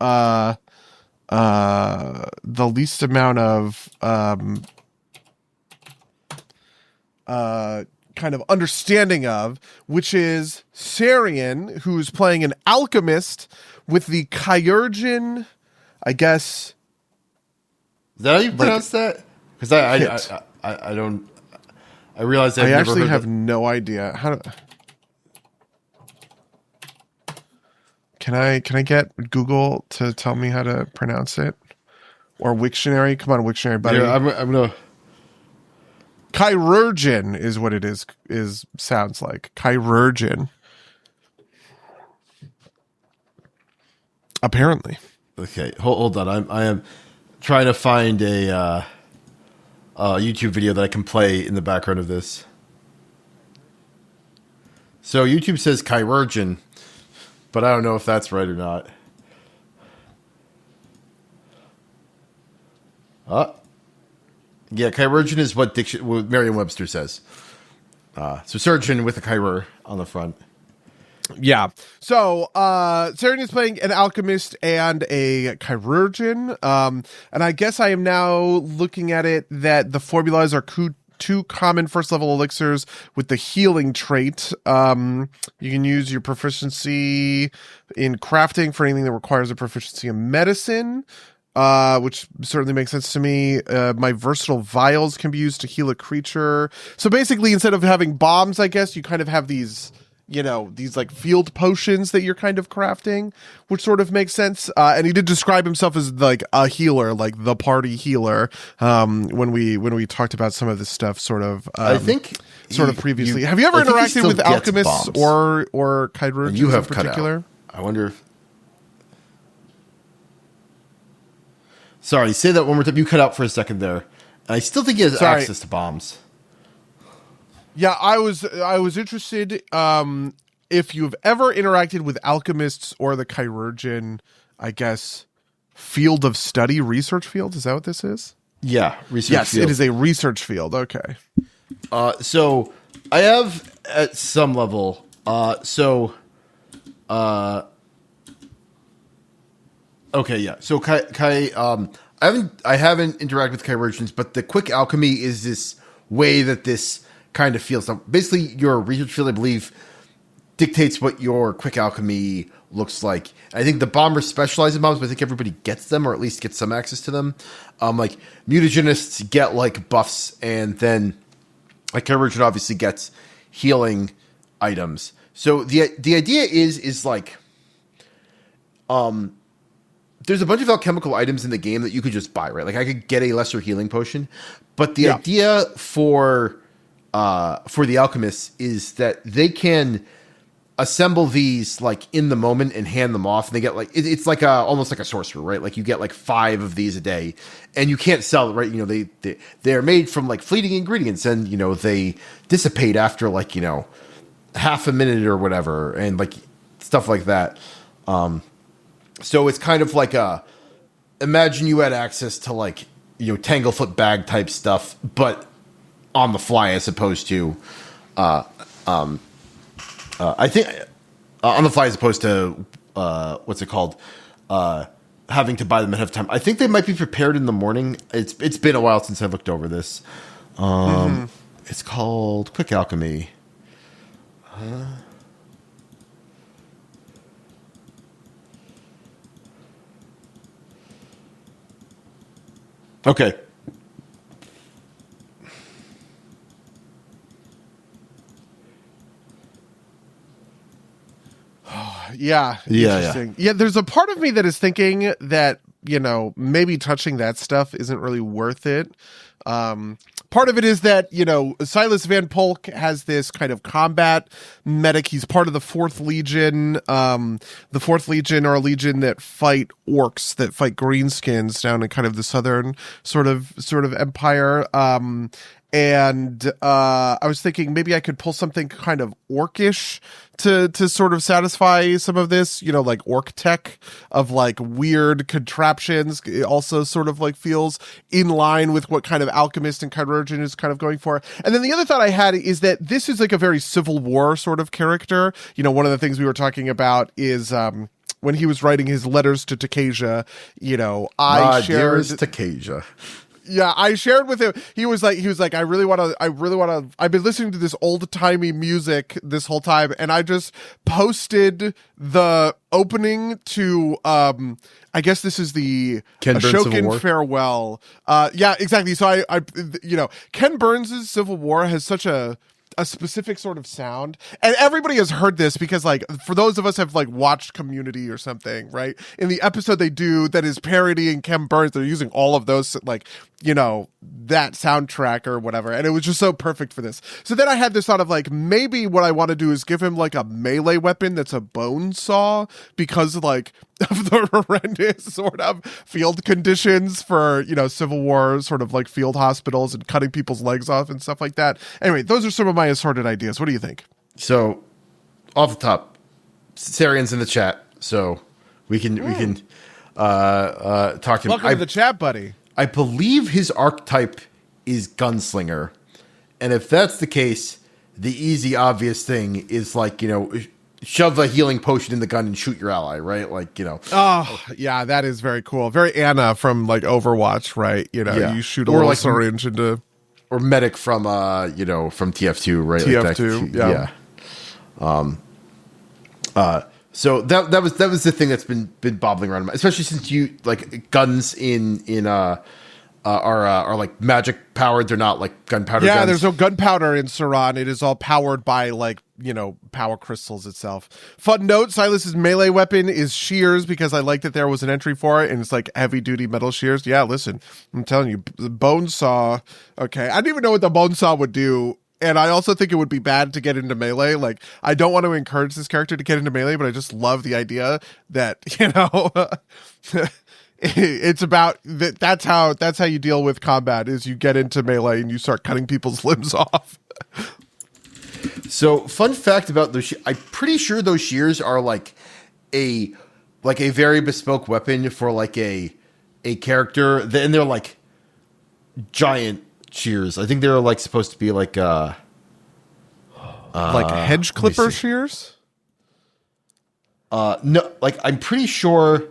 kind of understanding of, which is Sarian, who's playing an alchemist with the Kyurgin, I guess. Is that how you pronounce that? Because I don't. I realize I actually have no idea how to. Can I get Google to tell me how to pronounce it, or Wiktionary? Come on, Wiktionary, buddy. Yeah, I'm gonna. Kyurgin is what it is sounds like. Kyurgin. Apparently. Okay, hold on. I am trying to find a YouTube video that I can play in the background of this. So YouTube says Kyurgin, but I don't know if that's right or not. Yeah, Kyurgin is what Merriam-Webster says. So surgeon with a Kyur on the front. Yeah. So Sarian is playing an alchemist and a Kyurgin. And I guess I am now looking at it that the formulas are two common first level elixirs with the healing trait. You can use your proficiency in crafting for anything that requires a proficiency in medicine. Which certainly makes sense to me. My versatile vials can be used to heal a creature. So basically, instead of having bombs, I guess you kind of have these like field potions that you're kind of crafting, which sort of makes sense. And he did describe himself as like a healer, like the party healer. When we talked about some of this stuff, sort of. I think previously. Have you ever interacted with alchemists or Kyurgins you have in particular? I wonder if. Sorry, say that one more time. You cut out for a second there. I still think he has access to bombs. Yeah, I was interested if you've ever interacted with alchemists or the chirurgeon, I guess, field of study, research field. Is that what this is? Yeah, research field. Yes, it is a research field. Okay. So I have at some level. Okay, yeah. So Kai, I haven't interacted with chirurgeons, but the quick alchemy is this way that this kind of feels. Now, basically, your research field, I believe, dictates what your quick alchemy looks like. I think the bombers specialize in bombs, but I think everybody gets them, or at least gets some access to them. Like mutagenists get like buffs, and then like chirurgeon obviously gets healing items. So the idea is like, there's a bunch of alchemical items in the game that you could just buy, right? Like I could get a lesser healing potion, but the idea for the alchemists is that they can assemble these like in the moment and hand them off, and they get like it's like almost like a sorcerer, right? Like you get like 5 of these a day, and you can't sell it, right? You know, they're made from like fleeting ingredients, and you know they dissipate after like, you know, half a minute or whatever, and like stuff like that. So it's kind of like imagine you had access to like, you know, Tanglefoot bag type stuff, but on the fly as opposed to, I think on the fly as opposed to, what's it called? Having to buy them ahead of time. I think they might be prepared in the morning. It's been a while since I looked over this. It's called Quick Alchemy. Okay. Yeah. Interesting. Yeah, there's a part of me that is thinking that, you know, maybe touching that stuff isn't really worth it. Part of it is that, you know, Silas van Polk has this kind of combat medic. He's part of the IVth Legion. The IVth Legion are a legion that fight orcs, that fight greenskins down in kind of the southern sort of empire. And I was thinking maybe I could pull something kind of orcish to sort of satisfy some of this, you know, like orc tech of like weird contraptions. It also sort of like feels in line with what kind of alchemist and chirurgeon is kind of going for. And then the other thought I had is that this is like a very Civil War sort of character. You know, one of the things we were talking about is when he was writing his letters to Takasia, you know, I shared Takasia. Yeah, I shared with him. He was like, I really want to, I've been listening to this old timey music this whole time. And I just posted the opening to, I guess this is the Ashokan Farewell. Yeah, exactly. So I, you know, Ken Burns' Civil War has such a specific sort of sound, and everybody has heard this because, like, for those of us have like watched Community or something, right? In the episode they do that is parodying Ken Burns, they're using all of those, like, you know, that soundtrack or whatever, and it was just so perfect for this. So then I had this thought of like, maybe what I want to do is give him like a melee weapon that's a bone saw, because like of the horrendous sort of field conditions for, you know, Civil War sort of like field hospitals and cutting people's legs off and stuff like that. Anyway, those are some of my assorted ideas. What do you think? So off the top, Sarian's in the chat, so we can talk to him. Welcome to the chat, buddy. I believe his archetype is gunslinger, and if that's the case, the easy, obvious thing is like, you know, shove a healing potion in the gun and shoot your ally, right? Like, you know. Oh, yeah, that is very cool. Very Anna from like Overwatch, right? You know, you shoot a little syringe into. Or medic from you know, from TF2, right? TF2, like yeah. So that was the thing that's been bobbling around, especially since you like guns in are like magic powered. They're not like gunpowder. Yeah, guns. There's no gunpowder in Saran. It is all powered by like, you know, power crystals itself. Fun note: Silas's melee weapon is shears, because I like that there was an entry for it, and it's like heavy duty metal shears. Yeah, listen, I'm telling you, the bone saw. Okay, I didn't even know what the bone saw would do. And I also think it would be bad to get into melee. Like, I don't want to encourage this character to get into melee, but I just love the idea that, you know, it's about that's how you deal with combat is you get into melee and you start cutting people's limbs off. So, fun fact about those, I'm pretty sure those shears are like a very bespoke weapon for like a character, and they're like giant shears. I think they're like supposed to be like hedge clipper shears. No, like I'm pretty sure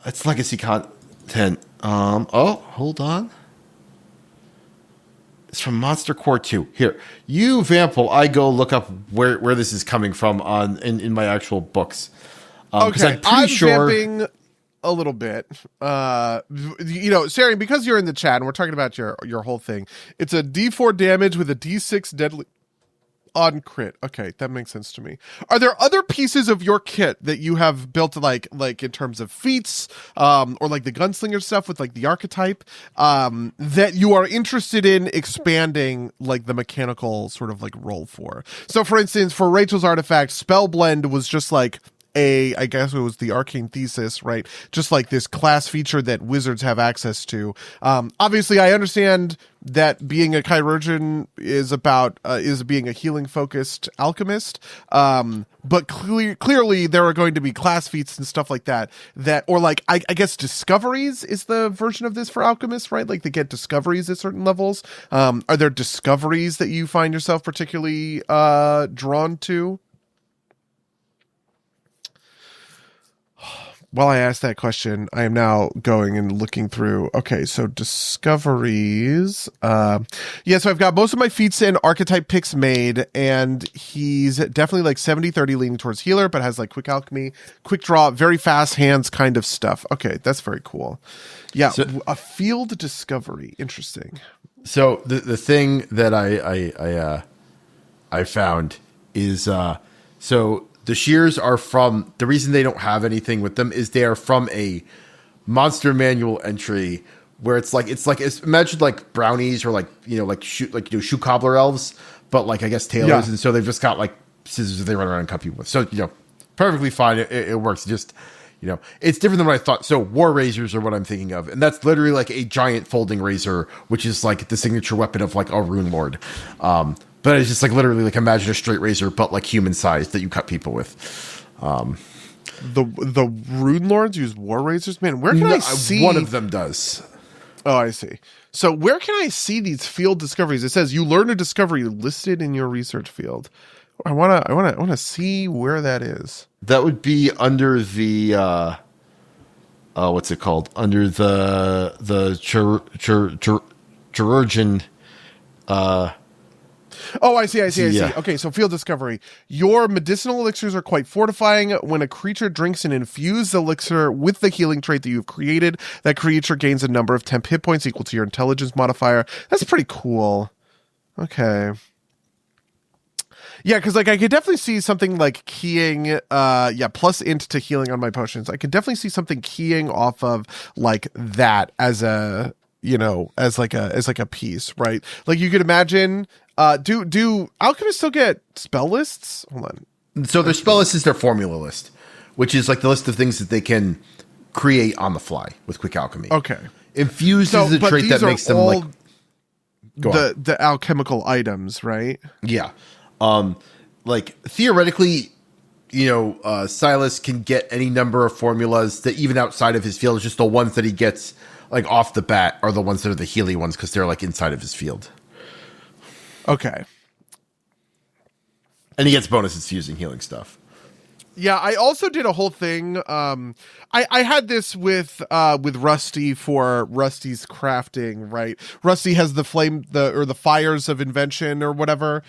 it's legacy content. Hold on. It's from Monster Core 2. Here, you Vampel, I go look up where this is coming from in my actual books. Okay, I'm vamping a little bit. Sarian, because you're in the chat and we're talking about your whole thing, it's a D4 damage with a D6 deadly on crit. Okay, that makes sense to me. Are there other pieces of your kit that you have built like in terms of feats, or like the gunslinger stuff with like the archetype, that you are interested in expanding like the mechanical sort of like role for? So for instance, for Rachel's artifact, Spellblend was just like I guess it was the arcane thesis, right? Just like this class feature that wizards have access to. Obviously, I understand that being a chirurgeon is being a healing focused alchemist. But clearly there are going to be class feats and stuff like that, or like, I guess discoveries is the version of this for alchemists, right? Like they get discoveries at certain levels. Are there discoveries that you find yourself particularly drawn to? While I asked that question, I am now going and looking through. Okay, so discoveries. So I've got most of my feats and archetype picks made, and he's definitely like 70-30 leaning towards healer, but has like quick alchemy, quick draw, very fast hands kind of stuff. Okay, that's very cool. Yeah, so, a field discovery. Interesting. So the thing that I found is so the shears are from, the reason they don't have anything with them is they are from a monster manual entry where it's imagine like brownies or like shoe cobbler elves, but like I guess tailors, and so they've just got like scissors that they run around and cut people with. So perfectly fine. It works. Just it's different than what I thought. So war razors are what I'm thinking of, and that's literally like a giant folding razor, which is like the signature weapon of like a rune lord. But it's just like literally like imagine a straight razor, but like human sized that you cut people with. The rune lords use war razors, man. Where can I see? One of them does. Oh, I see. So where can I see these field discoveries? It says you learn a discovery listed in your research field. I wanna see where that is. That would be under the what's it called? Under the chirurgeon. Oh, I see. Okay, so field discovery. Your medicinal elixirs are quite fortifying. When a creature drinks an infused elixir with the healing trait that you've created, that creature gains a number of temp hit points equal to your intelligence modifier. That's pretty cool. Okay. Yeah, because like I could definitely see something like keying, plus int to healing on my potions. I could definitely see something keying off of like that as a, as like a piece, right? Like you could imagine. Do alchemists still get spell lists? Hold on. So their spell list is their formula list, which is like the list of things that they can create on the fly with quick alchemy. Okay. Infused is a trait that makes them like the alchemical items, right? Yeah. Like theoretically, Silas can get any number of formulas that even outside of his field, it's just the ones that he gets like off the bat are the ones that are the Healy ones because they're like inside of his field. Okay. And he gets bonuses using healing stuff. Yeah, I also did a whole thing. I had this with Rusty for Rusty's crafting, right? Rusty has the fires of invention or whatever,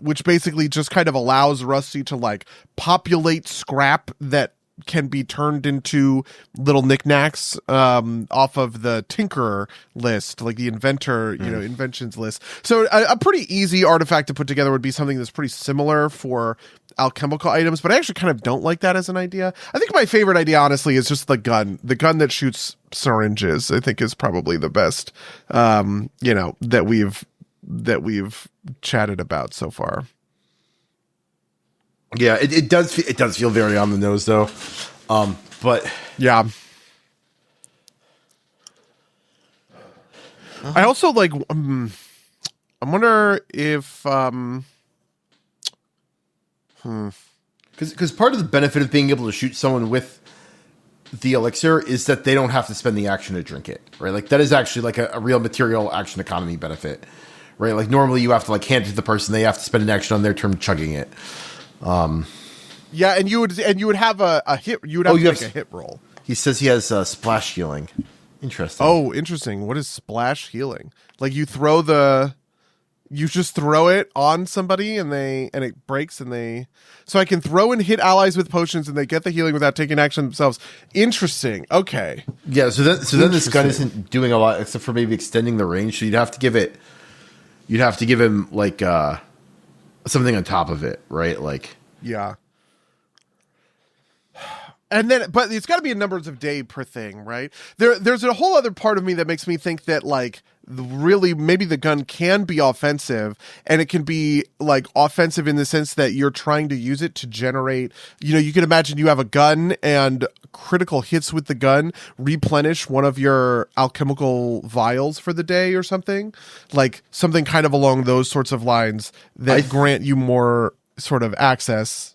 which basically just kind of allows Rusty to like populate scrap that can be turned into little knickknacks off of the tinkerer list, like the inventor, inventions list. So a pretty easy artifact to put together would be something that's pretty similar for alchemical items, but I actually kind of don't like that as an idea. I think my favorite idea, honestly, is just the gun that shoots syringes. I think is probably the best, that we've chatted about so far. Yeah, it does feel very on the nose though, but yeah, I also like. I wonder if. Because part of the benefit of being able to shoot someone with the elixir is that they don't have to spend the action to drink it, right? Like that is actually like a real material action economy benefit, right? Like normally you have to like hand it to the person, they have to spend an action on their turn chugging it. Yeah, and you would have a hit. You would have to make a hit roll. He says he has splash healing. Interesting. Oh, interesting. What is splash healing? Like you just throw it on somebody and it breaks so I can throw and hit allies with potions and they get the healing without taking action themselves. Interesting. Okay. Yeah. So then this gun isn't doing a lot except for maybe extending the range. So you'd have to give him like something on top of it, right? Like yeah. And then, but it's got to be a numbers of day per thing, right? There's a whole other part of me that makes me think that like really maybe the gun can be offensive, and it can be like offensive in the sense that you're trying to use it to generate, you can imagine you have a gun and critical hits with the gun replenish one of your alchemical vials for the day or something, like something kind of along those sorts of lines that grant you more sort of access.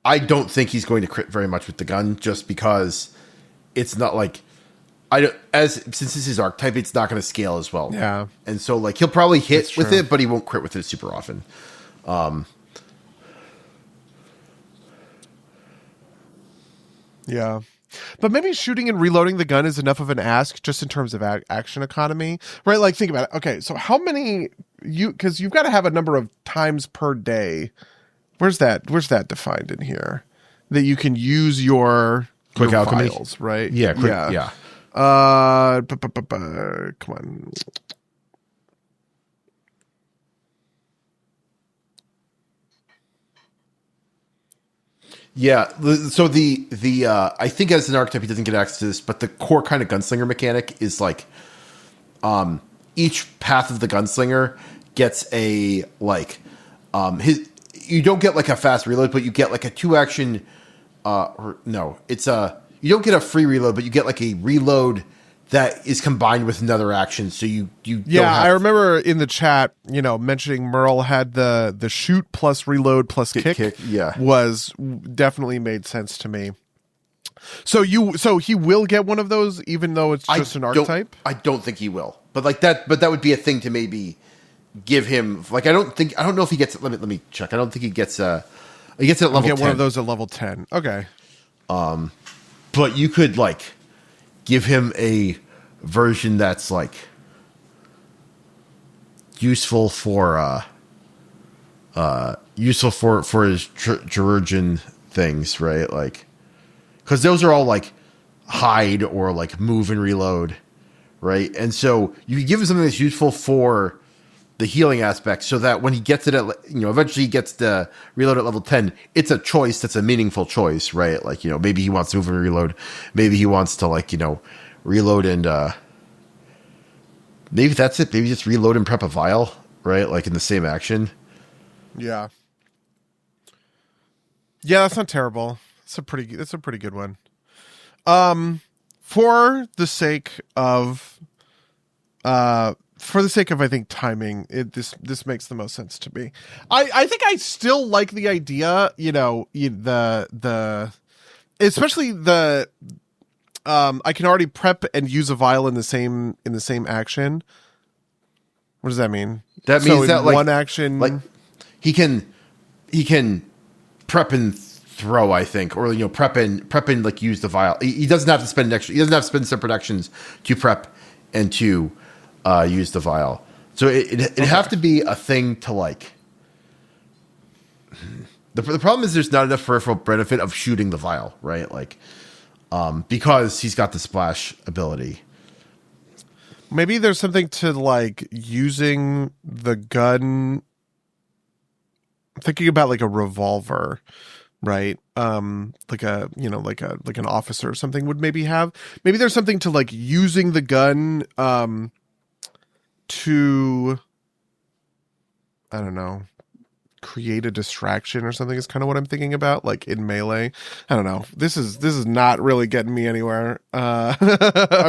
I don't think he's going to crit very much with the gun, just because it's not like since this is his archetype, it's not going to scale as well. Yeah, and so like he'll probably hit with it, but he won't crit with it super often. Yeah, but maybe shooting and reloading the gun is enough of an ask, just in terms of action economy, right? Like think about it. Okay, so how many because you've got to have a number of times per day. Where's that defined in here? That you can use your quick alchemy vials, right? Yeah, yeah. Come on. Yeah, so the I think as an archetype he doesn't get access to this, but the core kind of gunslinger mechanic is like each path of the gunslinger gets a like you don't get like a fast reload, but you get like a 2-action. You don't get a free reload, but you get like a reload that is combined with another action. So you I remember in the chat, mentioning Merle had the shoot plus reload plus kick. Yeah, was definitely made sense to me. So he will get one of those, even though it's just an archetype. I don't think he will, but like that. But that would be a thing to maybe give him. Like I don't know if he gets. Let me check. I don't think he gets. He gets it at level 10. Get one of those at level 10. Okay. But you could like give him a version that's like useful for his chirurgeon things, right? Like, because those are all like hide or like move and reload, right? And so you could give him something that's useful for the healing aspect, so that when he gets it at, eventually he gets the reload at level 10, it's a choice that's a meaningful choice, right? Like, maybe he wants to move and reload. Maybe he wants to like, reload and, maybe that's it. Maybe just reload and prep a vial, right? Like in the same action. Yeah. Yeah, that's not terrible. That's a pretty good one. For the sake of, I think timing, this makes the most sense to me. I think I still like the idea, especially the I can already prep and use a vial in the same action. What does that mean? That means that like one action, like he can prep and throw, I think, or prep and like use the vial. He doesn't have to spend extra. He doesn't have to spend separate actions to prep and to use the vial. So it'd have to be a thing to like. The problem is there's not enough peripheral benefit of shooting the vial, right? Like, because he's got the splash ability. Maybe there's something to like using the gun. I'm thinking about like a revolver, right? Like an officer or something would maybe have. Maybe there's something to like using the gun, to, I don't know, create a distraction or something is kind of what I'm thinking about, like in melee. I don't know. This is not really getting me anywhere. I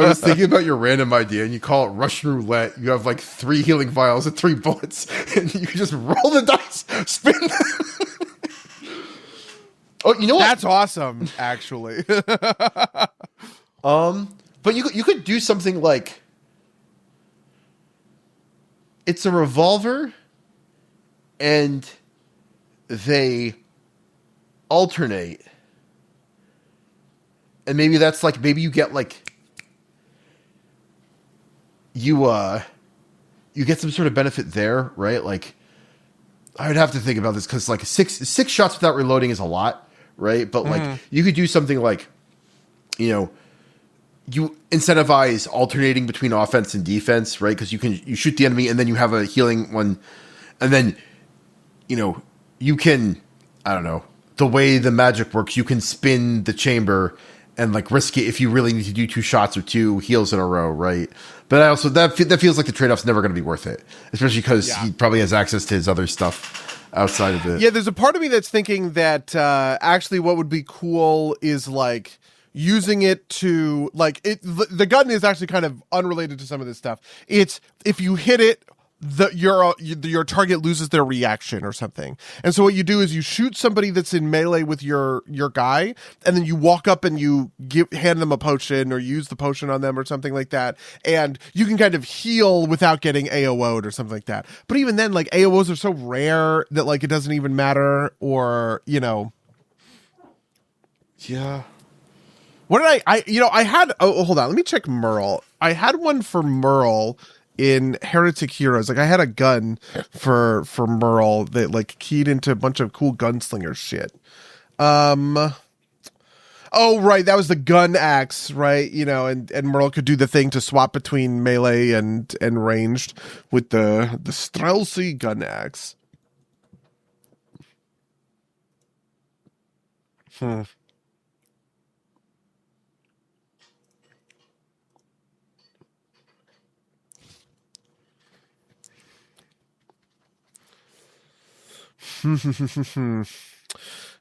was thinking about your random idea, and you call it Russian roulette. You have like 3 healing vials and 3 bullets, and you can just roll the dice, spin them. Oh, you know what? That's awesome, actually. But you could do something like, it's a revolver, and they alternate, and maybe that's like, maybe you get like, you get some sort of benefit there, right? Like, I would have to think about this, because like six shots without reloading is a lot, right? But like, you could do something like, you incentivize alternating between offense and defense, right? Because you shoot the enemy, and then you have a healing one, and then you can, I don't know, the way the magic works, you can spin the chamber and like risk it if you really need to do 2 shots or 2 heals in a row, right? But also that feels like the trade-off's never going to be worth it, especially because he probably has access to his other stuff outside of it. Yeah, there's a part of me that's thinking that actually what would be cool is like using it to like the gun is actually kind of unrelated to some of this stuff. It's if you hit it, your target loses their reaction or something. And so what you do is you shoot somebody that's in melee with your guy, and then you walk up and you hand them a potion or use the potion on them or something like that. And you can kind of heal without getting AO'd or something like that. But even then, like AOs are so rare that like it doesn't even matter, or Yeah. What did I had, hold on, let me check Merle. I had one for Merle in Heretic Heroes. Like I had a gun for Merle that like keyed into a bunch of cool gunslinger shit. Oh right, that was the gun axe, right? And Merle could do the thing to swap between melee and ranged with the Streltsy gun axe.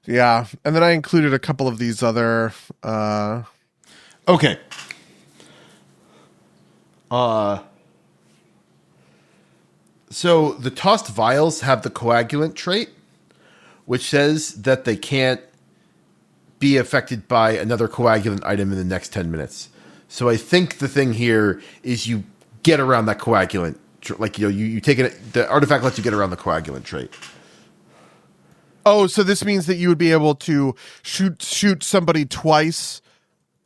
Yeah, and then I included a couple of these other Okay. So the tossed vials have the coagulant trait, which says that they can't be affected by another coagulant item in the next 10 minutes. So I think the thing here is you get around that coagulant. Like, you take it, the artifact lets you get around the coagulant trait. Oh, so this means that you would be able to shoot somebody twice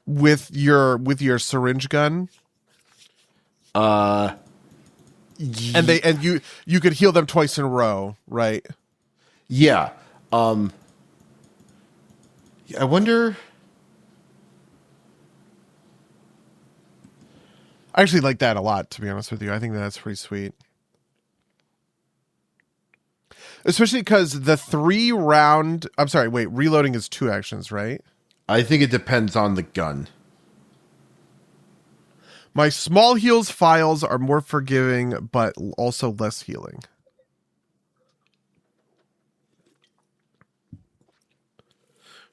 with your syringe gun. And you could heal them twice in a row, right? Yeah. I wonder. I actually like that a lot, to be honest with you. I think that's pretty sweet. Especially because the 3-round... I'm sorry, wait, reloading is 2 actions, right? I think it depends on the gun. My small heals files are more forgiving, but also less healing.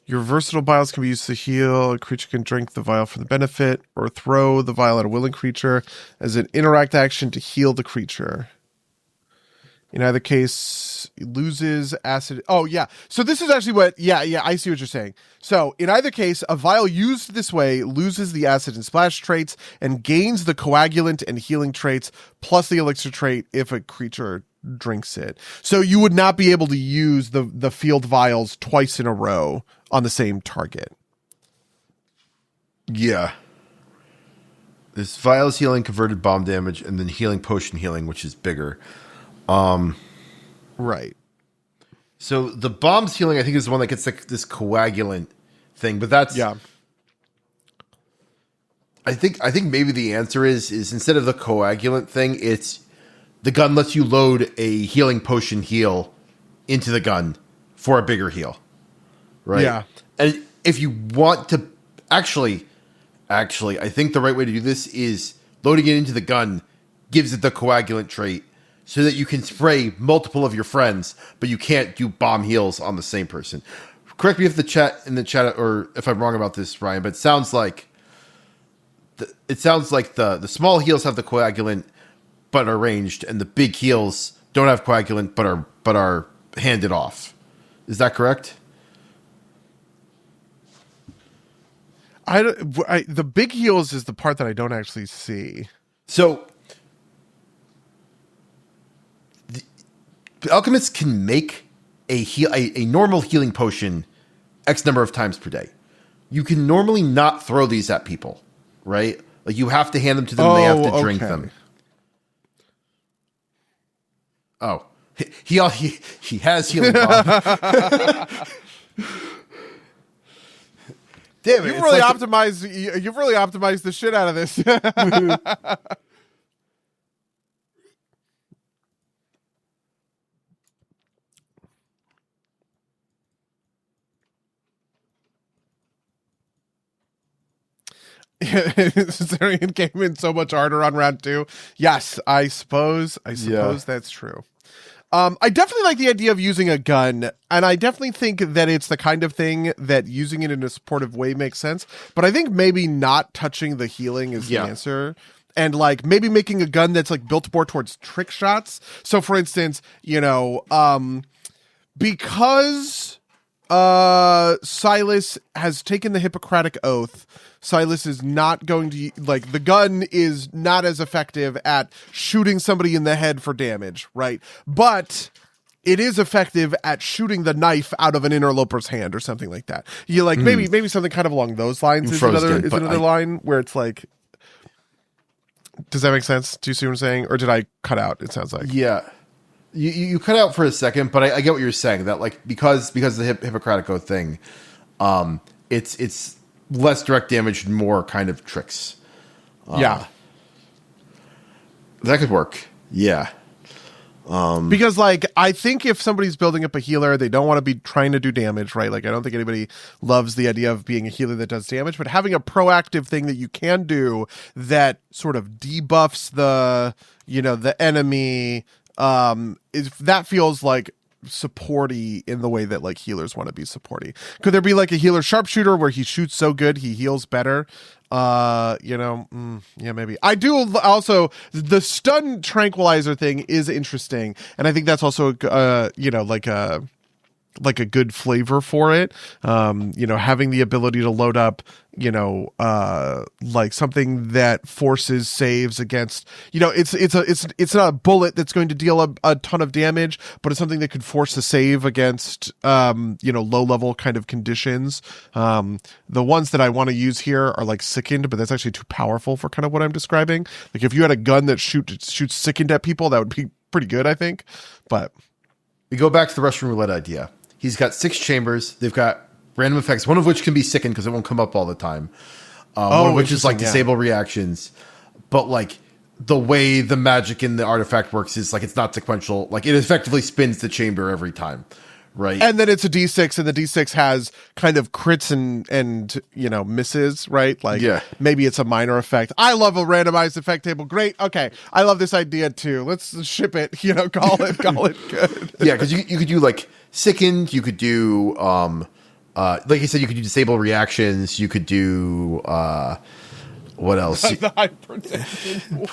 Your versatile vials can be used to heal. A creature can drink the vial for the benefit, or throw the vial at a willing creature as an interact action to heal the creature. In either case, it loses acid. Oh, yeah. So this is actually what... Yeah, I see what you're saying. So in either case, a vial used this way loses the acid and splash traits and gains the coagulant and healing traits plus the elixir trait if a creature drinks it. So you would not be able to use the field vials twice in a row on the same target. Yeah. This vials healing, converted bomb damage, and then healing potion healing, which is bigger. Right. So the bombs healing, I think, is the one that gets like this coagulant thing, but that's... Yeah. I think maybe the answer is instead of the coagulant thing, it's the gun lets you load a healing potion heal into the gun for a bigger heal. Right? Yeah. And if you want to... Actually, I think the right way to do this is loading it into the gun gives it the coagulant trait, so that you can spray multiple of your friends, but you can't do bomb heals on the same person. Correct me if the chat or if I'm wrong about this, Ryan, but it sounds like the small heals have the coagulant but are ranged, and the big heals don't have coagulant but are handed off. Is that correct? The big heals is the part that I don't actually see. So the alchemists can make a normal healing potion X number of times per day. You can normally not throw these at people, right? Like you have to hand them to them. They have to drink them. Oh, he has healing bomb. Damn it! You've really optimized the shit out of this. Caesarion came in so much harder on round 2. Yes, I suppose that's true. I definitely like the idea of using a gun, and I definitely think that it's the kind of thing that using it in a supportive way makes sense. But I think maybe not touching the healing is the answer. And like maybe making a gun that's like built more towards trick shots. So for instance, because Silas has taken the Hippocratic Oath, Silas is not going to, like, the gun is not as effective at shooting somebody in the head for damage, right? But it is effective at shooting the knife out of an interloper's hand or something like that. You like maybe something kind of along those lines is another line where it's like, does that make sense? Do you see what I'm saying? Or did I cut out? It sounds like. Yeah. You cut out for a second, but I get what you're saying. That like because the Hippocratic Oath thing, it's less direct damage and more kind of tricks. Yeah, that could work. Yeah, because like I think if somebody's building up a healer, they don't want to be trying to do damage, right? Like I don't think anybody loves the idea of being a healer that does damage, but having a proactive thing that you can do that sort of debuffs the enemy. If that feels like supporty in the way that like healers want to be supporty. Could there be like a healer sharpshooter where he shoots so good he heals better? Yeah, maybe. I do also, the stun tranquilizer thing is interesting, and I think that's also like a good flavor for it. Having the ability to load up, like something that forces saves against, it's not a bullet that's going to deal a ton of damage, but it's something that could force a save against, low level kind of conditions. The ones that I want to use here are like sickened, but that's actually too powerful for kind of what I'm describing. Like if you had a gun that shoots sickened at people, that would be pretty good, I think. But we go back to the Russian roulette idea. He's got 6 chambers. They've got random effects, one of which can be sickened because it won't come up all the time. One of which is like disable reactions. But like the way the magic in the artifact works is like it's not sequential. Like it effectively spins the chamber every time, right? And then it's a D6, and the D6 has kind of crits and misses, right? Like maybe it's a minor effect. I love a randomized effect table. Great. Okay. I love this idea too. Let's ship it, call it good. Yeah, because you could do like sickened, you could do like you said, you could do disable reactions, you could do what else? The hypertension.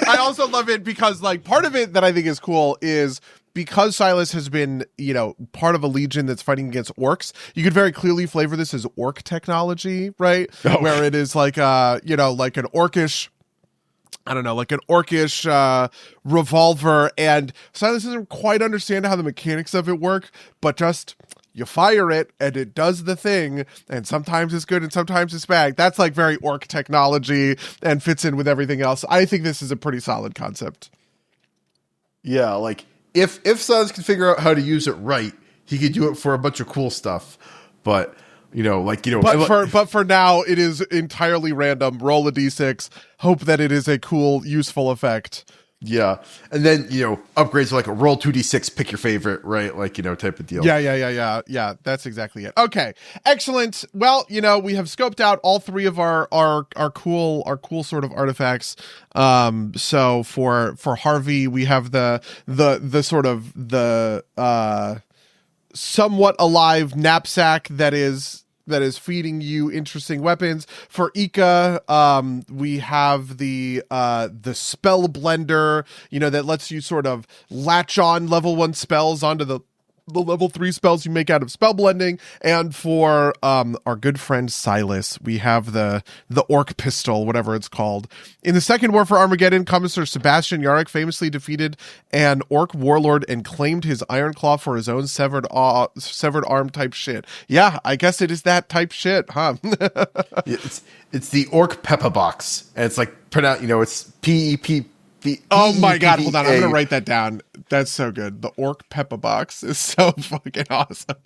I also love it because like part of it that I think is cool is because Silas has been, part of a legion that's fighting against orcs, you could very clearly flavor this as orc technology, right? Oh. Where it is like like an orcish, like an orcish revolver, and Silas doesn't quite understand how the mechanics of it work, but just you fire it and it does the thing, and sometimes it's good and sometimes it's bad. That's like very orc technology and fits in with everything else. I think this is a pretty solid concept. Yeah, like if Silas can figure out how to use it right, he could do it for a bunch of cool stuff. But But for now, it is entirely random. Roll a d6, hope that it is a cool, useful effect. Yeah. And then, upgrades are like a roll 2d6, pick your favorite, right? Like, type of deal. Yeah. That's exactly it. Okay. Excellent. Well, we have scoped out all three of our cool sort of artifacts. So for Harvey, we have the sort of the somewhat alive knapsack that is feeding you interesting weapons. For Eka, we have the spell blender, that lets you sort of latch on level 1 spells onto the level 3 spells you make out of spell blending. And for our good friend Silas, we have the orc pistol, whatever it's called. In the Second War for Armageddon, Commissar Sebastian Yarrick famously defeated an orc warlord and claimed his iron claw for his own severed arm type shit. Yeah, I guess it is that type shit, huh? It's the orc pepper box, and it's like it's PEP. Oh my god, hold on, I'm gonna write that down. That's so good. The orc pepper box is so fucking awesome.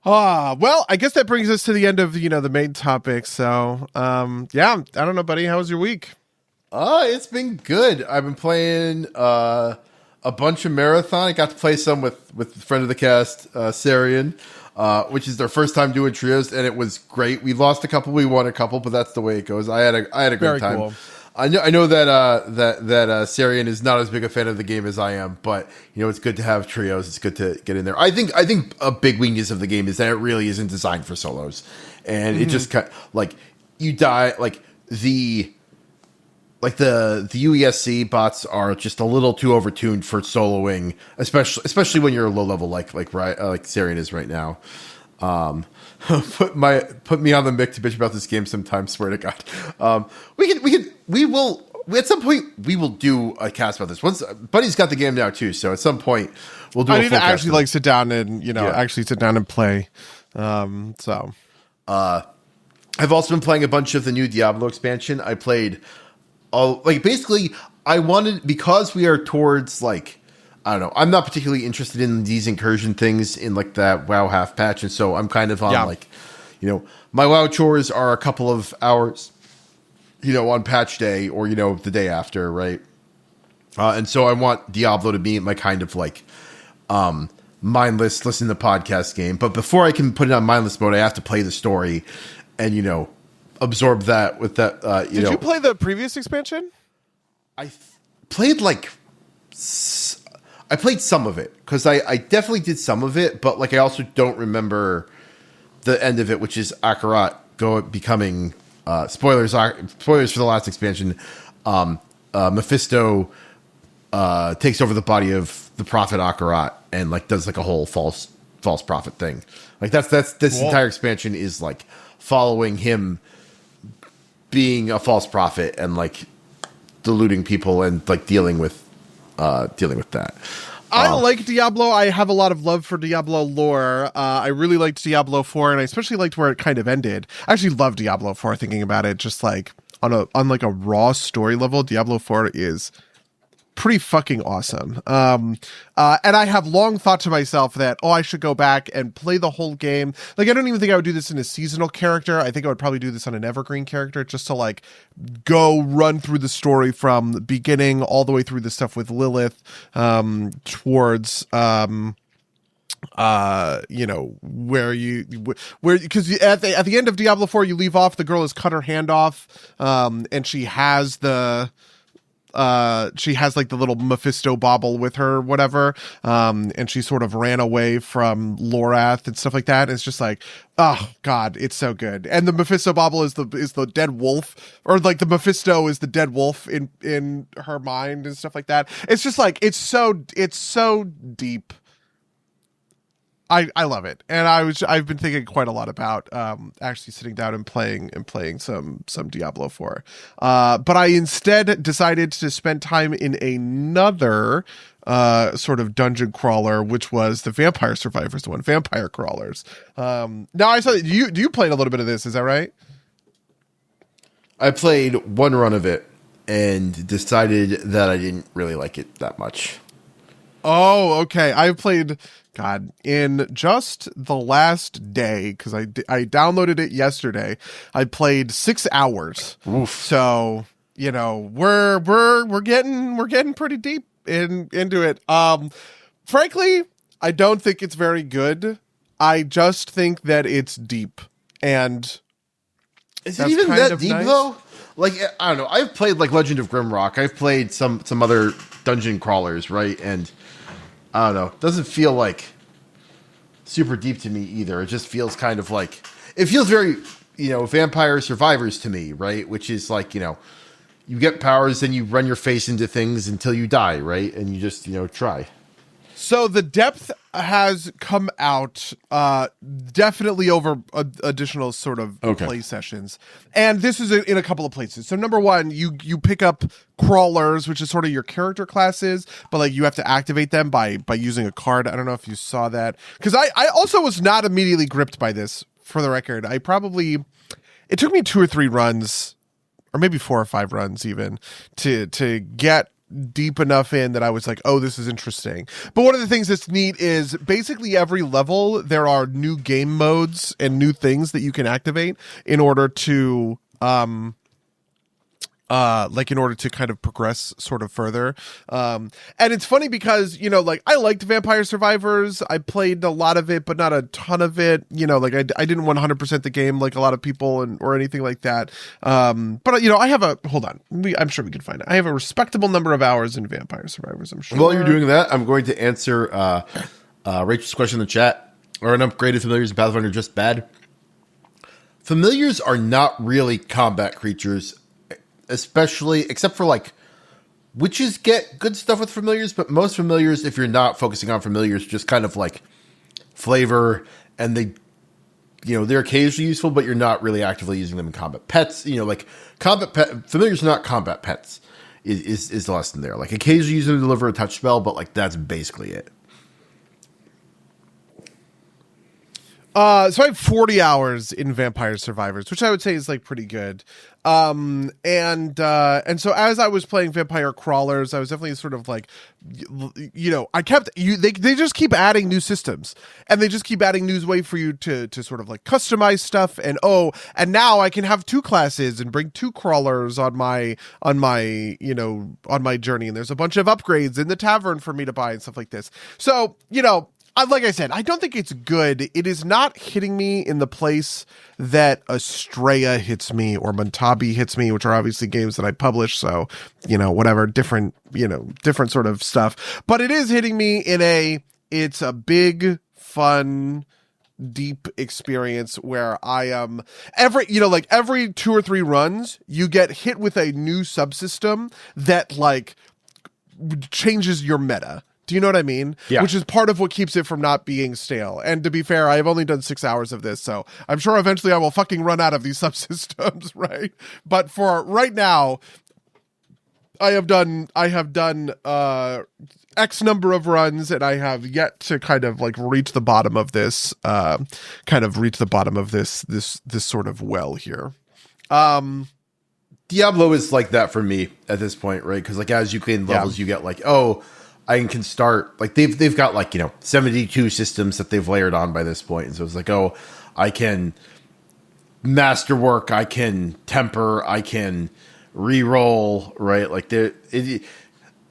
Well, I guess that brings us to the end of the main topic. So yeah, I don't know, buddy, how was your week? It's been good. I've been playing a bunch of Marathon. I got to play some with a friend of the cast, Sarian. Which is their first time doing trios, and it was great. We lost a couple, we won a couple, but that's the way it goes. I had a great time. Cool. I know that Sarian is not as big a fan of the game as I am, but it's good to have trios. It's good to get in there. I think a big weakness of the game is that it really isn't designed for solos, and it just like you die the UESC bots are just a little too overtuned for soloing, especially when you're low level like Sarian is right now. Put me on the mic to bitch about this game sometime. Swear to God. We will at some point we will do a cast about this. Once Buddy's got the game now too, so at some point we'll do. I need to actually sit down and actually sit down and play. I've also been playing a bunch of the new Diablo expansion. I played. Basically, I wanted, because we are towards I don't know, I'm not particularly interested in these incursion things in that WoW half patch, and so I'm kind of on my WoW chores are a couple of hours, on patch day or the day after, right? And so I want Diablo to be my kind of mindless listen to podcast game, but before I can put it on mindless mode, I have to play the story, and absorb that with that. Did you play the previous expansion? I played I played some of it because I definitely did some of it, but I also don't remember the end of it, which is Akarat becoming spoilers for the last expansion. Mephisto takes over the body of the prophet Akarat and does a whole false prophet thing. This Whoa. Entire expansion is following him being a false prophet and deluding people and dealing with that. I like Diablo. I have a lot of love for Diablo lore. I really liked Diablo 4, and I especially liked where it kind of ended. I actually love Diablo 4, thinking about it, just on a raw story level. Diablo 4 is pretty fucking awesome. And I have long thought to myself that, I should go back and play the whole game. I don't even think I would do this in a seasonal character. I think I would probably do this on an evergreen character, just to go run through the story from the beginning all the way through the stuff with Lilith, towards, because at the end of Diablo 4, you leave off, the girl has cut her hand off, and she has the little Mephisto bauble with her, whatever. And she sort of ran away from Lorath and stuff like that. And it's just oh God, it's so good. And the Mephisto bauble is the dead wolf, or the Mephisto is the dead wolf in her mind and stuff like that. It's just it's so deep. I love it, and I've been thinking quite a lot about actually sitting down and playing some Diablo 4. But I instead decided to spend time in another sort of dungeon crawler, which was the Vampire Survivors one, Vampire Crawlers. Now I saw that you played a little bit of this, is that right? I played one run of it and decided that I didn't really like it that much. Oh, okay. I played God, in just the last day, because I downloaded it yesterday, I played 6 hours. Oof. So, you know, we're getting pretty deep into it. Frankly, I don't think it's very good. I just think that it's deep. And is it even that deep though? Like, I don't know. I've played like Legend of Grimrock. I've played some other dungeon crawlers, right? And I don't know. It doesn't feel like super deep to me either. It just feels kind of like, it feels very, Vampire Survivors to me, right? Which is like, you get powers, then you run your face into things until you die, right? And you just, try. So the depth has come out definitely over additional sort of play sessions. And this is in a couple of places. So number one, you pick up crawlers, which is sort of your character classes, but like you have to activate them by using a card. I don't know if you saw that. Because I also was not immediately gripped by this, for the record. It took me 2 or 3 runs, or maybe 4 or 5 runs even, to get deep enough in that I was like, oh, this is interesting. But one of the things that's neat is basically every level there are new game modes and new things that you can activate in order to in order to kind of progress sort of further. And it's funny because, I liked Vampire Survivors. I played a lot of it, but not a ton of it. I didn't 100% the game like a lot of people or anything like that. But I have I'm sure we can find it. I have a respectable number of hours in Vampire Survivors, I'm sure. While you're doing that, I'm going to answer Rachel's question in the chat. Are unupgraded familiars in Pathfinder just bad? Familiars are not really combat creatures, especially, except for like witches get good stuff with familiars, but most familiars, if you're not focusing on familiars, just kind of like flavor, and they're occasionally useful, but you're not really actively using them in combat. Pets, like familiars are not combat pets is the lesson there. Like occasionally use them to deliver a touch spell, but like that's basically it. So I have 40 hours in Vampire Survivors, which I would say is like pretty good. And so as I was playing Vampire Crawlers, I was definitely sort of like, they just keep adding new systems, and they just keep adding new way for you to sort of like customize stuff. And now I can have 2 classes and bring 2 crawlers on my journey. And there's a bunch of upgrades in the tavern for me to buy and stuff like this. So, like I said, I don't think it's good. It is not hitting me in the place that Estrella hits me or Montabi hits me, which are obviously games that I publish. So, whatever, different sort of stuff. But it is hitting me it's a big, fun, deep experience where I am every 2 or 3 runs, you get hit with a new subsystem that like changes your meta. Do you know what I mean? Yeah. Which is part of what keeps it from not being stale. And to be fair, I have only done 6 hours of this, so I'm sure eventually I will fucking run out of these subsystems, right? But for right now, I have done X number of runs, and I have yet to kind of like reach the bottom of this, this sort of well here. Diablo is like that for me at this point, right? Because like as you gain levels, you get like, I can start, like they've got like 72 systems that they've layered on by this point, and so it's like, I can masterwork, I can temper, I can re-roll, right? Like I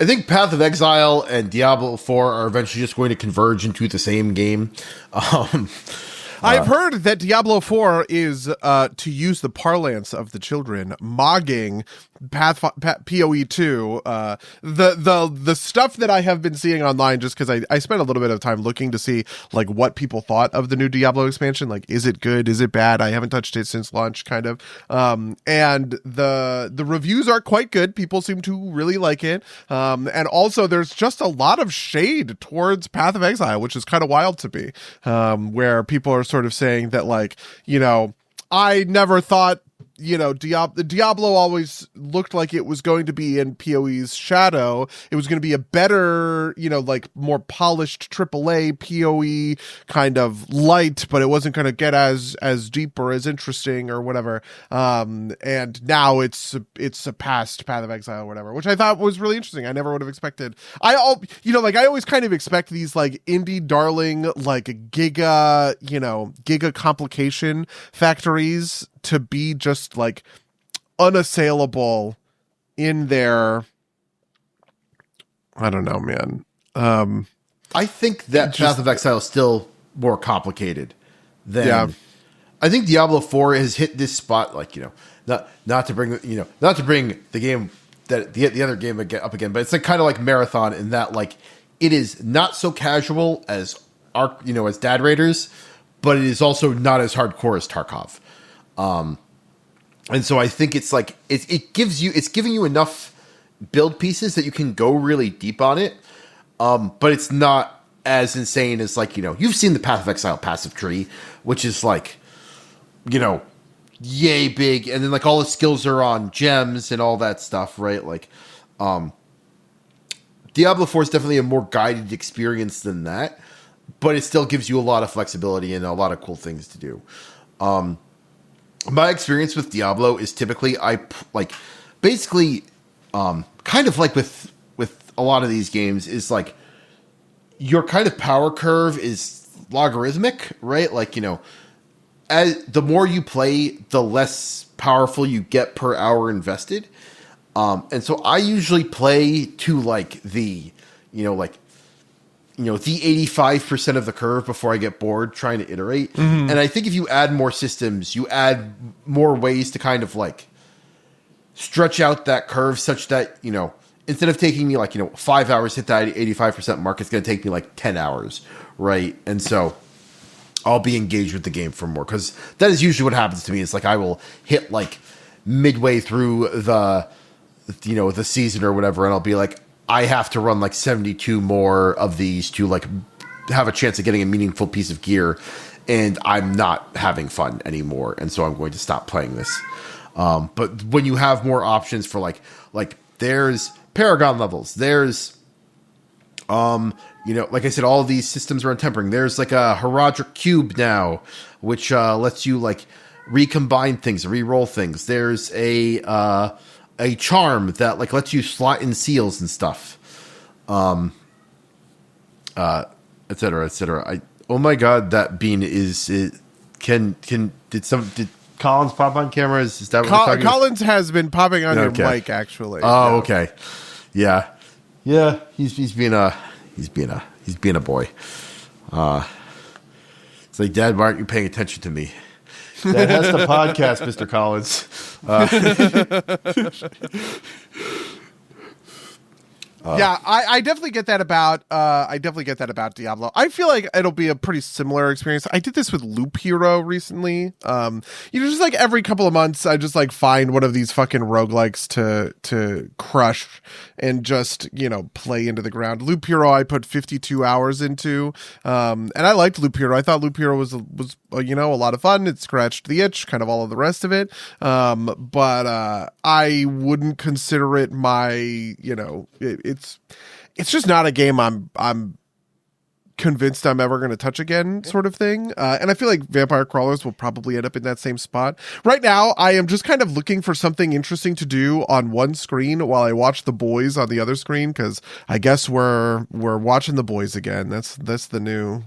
think Path of Exile and Diablo 4 are eventually just going to converge into the same game. I've heard that Diablo 4 is, to use the parlance of the children, mogging PoE 2. The stuff that I have been seeing online, just because I spent a little bit of time looking to see like what people thought of the new Diablo expansion. Like, is it good? Is it bad? I haven't touched it since launch, kind of. And the reviews are quite good. People seem to really like it. And also there's just a lot of shade towards Path of Exile, which is kind of wild to me, where people are sort of saying that like, I never thought Diablo always looked like it was going to be in PoE's shadow. It was going to be a better, like more polished AAA PoE kind of light, but it wasn't going to get as deep or as interesting or whatever. And now it's surpassed Path of Exile or whatever, which I thought was really interesting. I never would have expected. I always kind of expect these like indie darling, like giga complication factories to be just like unassailable in their, I don't know, man. I think that Path of Exile is still more complicated than I think Diablo 4 has hit this spot, like, not to bring the game that the other game up again, but it's like kind of like Marathon in that like it is not so casual as as Dad Raiders, but it is also not as hardcore as Tarkov. And so I think it's like it's giving you enough build pieces that you can go really deep on it. But it's not as insane as like, you've seen the Path of Exile passive tree, which is like, yay big, and then like all the skills are on gems and all that stuff, right? Like Diablo 4 is definitely a more guided experience than that, but it still gives you a lot of flexibility and a lot of cool things to do. My experience with Diablo is typically basically kind of like with a lot of these games is like your kind of power curve is logarithmic, right? Like, as the more you play, the less powerful you get per hour invested. And so I usually play to like the 85% of the curve before I get bored trying to iterate. Mm-hmm. And I think if you add more systems, you add more ways to kind of like stretch out that curve such that, instead of taking me like, 5 hours to hit that 85% mark, it's going to take me like 10 hours. Right. And so I'll be engaged with the game for more, because that is usually what happens to me. It's like I will hit like midway through the season or whatever, and I'll be like, I have to run like 72 more of these to like have a chance of getting a meaningful piece of gear, and I'm not having fun anymore, and so I'm going to stop playing this. But when you have more options for like there's Paragon levels, there's like I said, all of these systems are on tempering. There's like a Herodic Cube now, which lets you like recombine things, re-roll things. There's a charm that like lets you slot in seals and stuff, et cetera, et cetera. Oh my god, that bean did Collins pop on camera? Is that what we're talking Collins has been popping on your mic, actually. Oh, okay. Yeah. He's being a boy. It's like, Dad, why aren't you paying attention to me? That has the podcast, Mr. Collins. Yeah, I definitely get that about Diablo. I feel like it'll be a pretty similar experience. I did this with Loop Hero recently. Just like every couple of months, I just like find one of these fucking roguelikes to crush and just, play into the ground. Loop Hero I put 52 hours into, and I liked Loop Hero. I thought Loop Hero was a lot of fun. It scratched the itch, kind of all of the rest of it. But I wouldn't consider it my, it's just not a game I'm convinced I'm ever going to touch again, sort of thing. And I feel like Vampire Crawlers will probably end up in that same spot. Right now, I am just kind of looking for something interesting to do on one screen while I watch The Boys on the other screen, because I guess we're watching The Boys again. That's the new,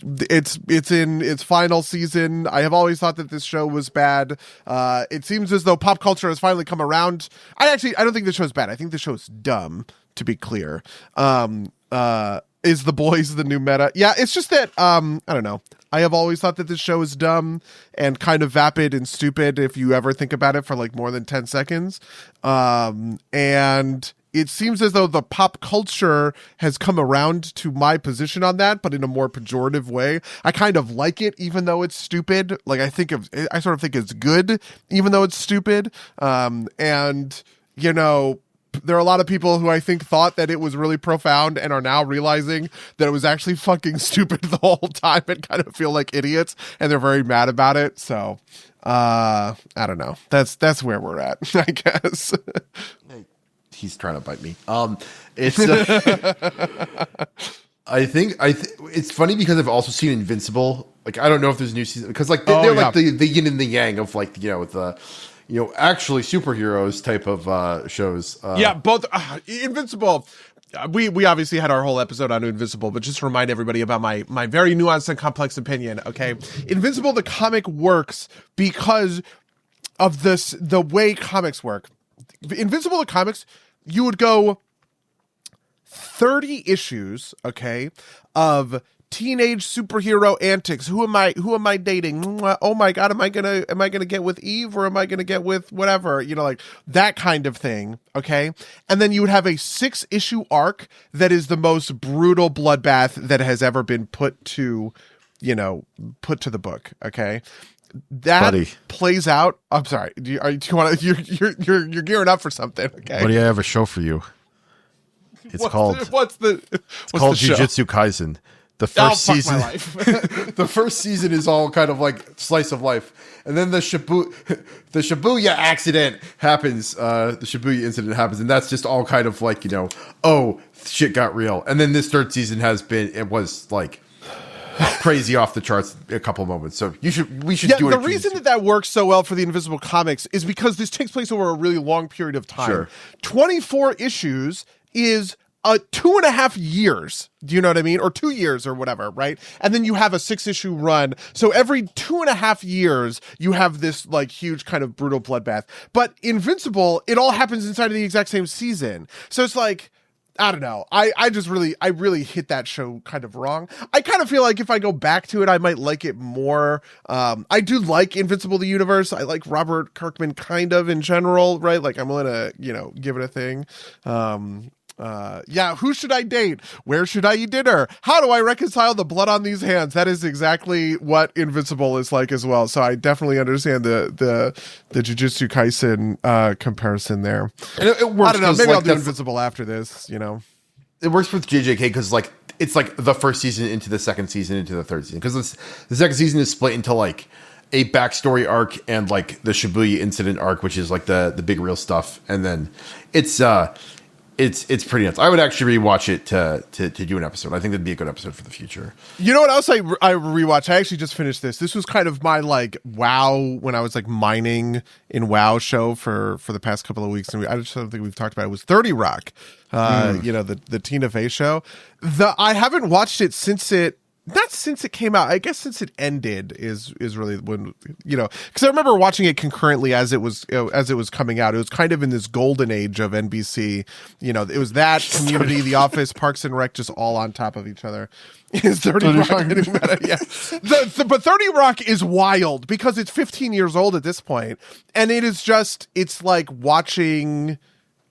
it's in its final season. I have always thought that this show was bad. It seems as though pop culture has finally come around. I don't think the show's bad. I think the show's dumb, to be clear. Is The Boys the new meta? Yeah, it's just that, I don't know. I have always thought that this show is dumb and kind of vapid and stupid if you ever think about it for like more than 10 seconds. And it seems as though the pop culture has come around to my position on that, but in a more pejorative way. I kind of like it, even though it's stupid. Like I sort of think it's good, even though it's stupid. And there are a lot of people who I think thought that it was really profound and are now realizing that it was actually fucking stupid the whole time and kind of feel like idiots, and they're very mad about it. So I don't know. That's where we're at, I guess. He's trying to bite me. It's I think it's funny because I've also seen Invincible. Like, I don't know if there's a new season because like they're like the yin and the yang of like, you know, with the, you know, actually superheroes type of shows. Yeah, both Invincible. We obviously had our whole episode on Invincible, but just to remind everybody about my very nuanced and complex opinion. Okay, Invincible, the comic works because of the way comics work. Invincible, the comics, you would go 30 issues, okay, of teenage superhero antics. Who am I dating? Oh my god, am I gonna get with Eve, or am I gonna get with whatever, you know, like that kind of thing, okay? And then you would have a 6-issue arc that is the most brutal bloodbath that has ever been put to the book, okay? That plays out. I'm sorry. You're gearing up for something, okay? Buddy, I have a show for you. It's called Jujutsu Kaisen. The first season, my life. The first season is all kind of like slice of life, and then the Shibuya accident happens. The Shibuya incident happens, and that's just all kind of like, you know, oh, shit got real. And then this third season was like crazy off the charts a couple moments. So we should do it. The reason that works so well for the Invisible comics is because this takes place over a really long period of time. Sure. 24 issues is 2.5 years. Do you know what I mean? Or 2 years or whatever, right? And then you have a 6-issue run. So every 2.5 years, you have this like huge kind of brutal bloodbath. But Invincible, it all happens inside of the exact same season. So it's like, I don't know. I really hit that show kind of wrong. I kind of feel like if I go back to it, I might like it more. I do like Invincible the Universe. I like Robert Kirkman kind of in general, right? Like, I'm willing to, you know, give it a thing. Who should I date? Where should I eat dinner? How do I reconcile the blood on these hands? That is exactly what Invincible is like as well. So I definitely understand the Jujutsu Kaisen comparison there. And it works. I don't know. Maybe I'll do Invincible after this. You know, it works with JJK because like it's like the first season into the second season into the third season, because the second season is split into like a backstory arc and like the Shibuya incident arc, which is like the big real stuff, and then it's pretty nuts. I would actually rewatch it to do an episode. I think that'd be a good episode for the future. You know what else I rewatched? I actually just finished this. This was kind of my like WoW, when I was like mining in WoW show for the past couple of weeks, and I just don't think we've talked about it. It was 30 Rock, you know, the Tina Fey show. I haven't watched it since it. Not since it came out, I guess since it ended is really when, you know, because I remember watching it concurrently as it was coming out. It was kind of in this golden age of NBC. You know, it was that, Community, The Office, Parks and Rec, just all on top of each other. Is 30 Rock getting better? Yeah. But 30 Rock is wild because it's 15 years old at this point, and it is just, it's like watching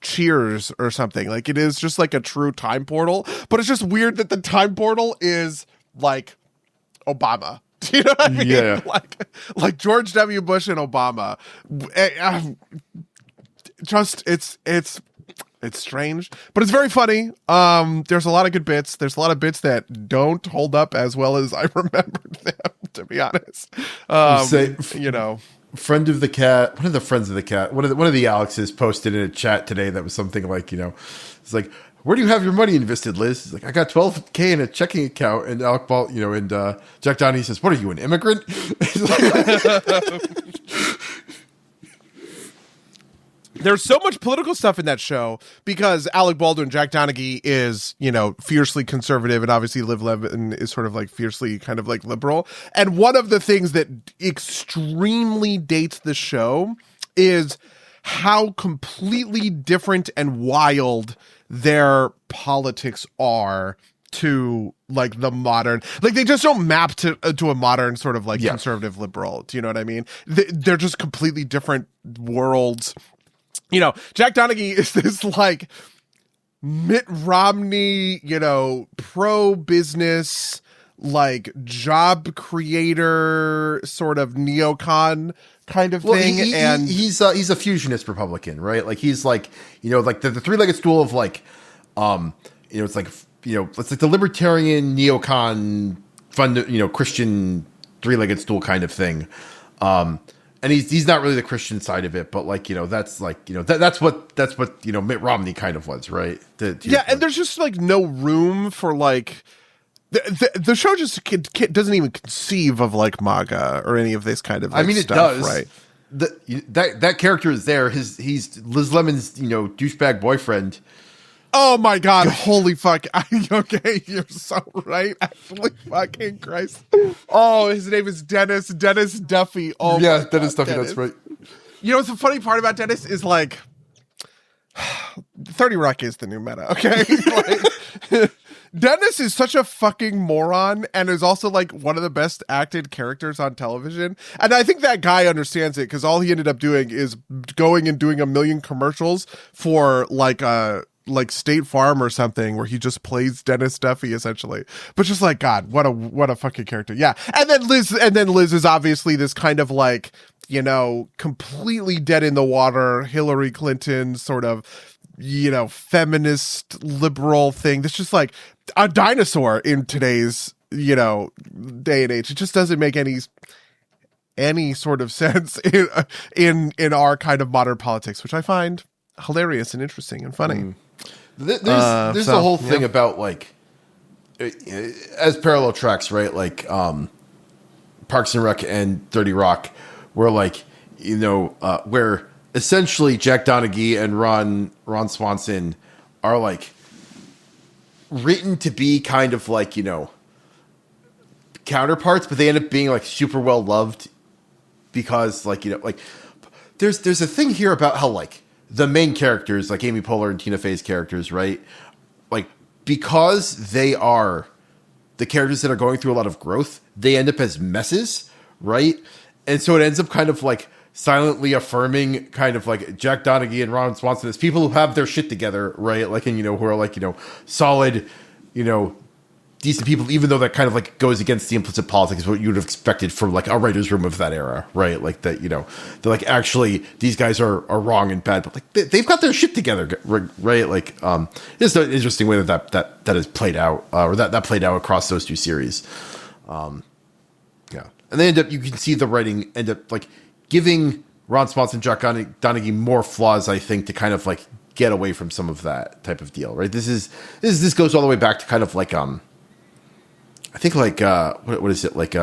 Cheers or something. Like, it is just like a true time portal, but it's just weird that the time portal is like Obama. Do you know what I mean? Yeah. Like George W. Bush and Obama. Just it's strange, but it's very funny. There's a lot of good bits. There's a lot of bits that don't hold up as well as I remembered them, to be honest. You know, friend of the cat, one of the friends of the cat, one of the Alexes posted in a chat today that was something like, you know, it's like, where do you have your money invested, Liz? He's like, I got $12,000 in a checking account. And Alec Ball, you know, and Jack Donaghy says, what are you, an immigrant? There's so much political stuff in that show because Alec Baldwin, Jack Donaghy, is, you know, fiercely conservative, and obviously Liv Levin is sort of like fiercely kind of like liberal. And one of the things that extremely dates the show is how completely different and wild their politics are to like the modern, like they just don't map to a modern sort of like conservative liberal. Do you know what I mean? They're just completely different worlds. You know, Jack Donaghy is this like Mitt Romney, you know, pro business, like job creator sort of neocon kind of thing. And he's a fusionist Republican, right? Like he's like, like the three-legged stool of like, it's like, it's like the libertarian neocon Christian three-legged stool kind of thing. And he's not really the Christian side of it, but like, that's like, that's what Mitt Romney kind of was, right? And there's just like no room for like, the show just doesn't even conceive of like MAGA or any of this kind of like, it stuff, does, right? That character is there. He's Liz Lemon's douchebag boyfriend. Oh my God! Holy fuck! Okay, you're so right. Actually, fucking Christ! Oh, his name is Dennis Duffy. Oh yeah, Dennis Duffy. Dennis. That's right. What's the funny part about Dennis is like, 30 Rock is the new meta. Okay. Like, Dennis is such a fucking moron and is also like one of the best acted characters on television. And I think that guy understands it because all he ended up doing is going and doing a million commercials for like State Farm or something where he just plays Dennis Duffy essentially. But just like, God, what a fucking character. Yeah. And then Liz is obviously this kind of like, completely dead in the water Hillary Clinton sort of, feminist liberal thing that's just like a dinosaur in today's, day and age. It just doesn't make any sort of sense in our kind of modern politics, which I find hilarious and interesting and funny. There's the whole thing about like, as parallel tracks, right? Like Parks and Rec and 30 Rock, where like, where essentially Jack Donaghy and Ron Swanson are like written to be kind of like, counterparts, but they end up being like super well loved because like, like there's a thing here about how like the main characters, like Amy Poehler and Tina Fey's characters, right? Like, because they are the characters that are going through a lot of growth, they end up as messes, right? And so it ends up kind of like silently affirming kind of like Jack Donaghy and Ron Swanson as people who have their shit together, right? Like, and, who are like, solid, decent people, even though that kind of like goes against the implicit politics of what you would have expected from like a writer's room of that era, right? Like that, they're like, actually these guys are wrong and bad, but like they've got their shit together, right? Like, it's an interesting way that is played out, or that played out across those two series. Yeah. And they you can see the writing end up like giving Ron Swanson, Jack Donaghy more flaws, I think, to kind of like get away from some of that type of deal, right? This goes all the way back to kind of like, I think like what is it like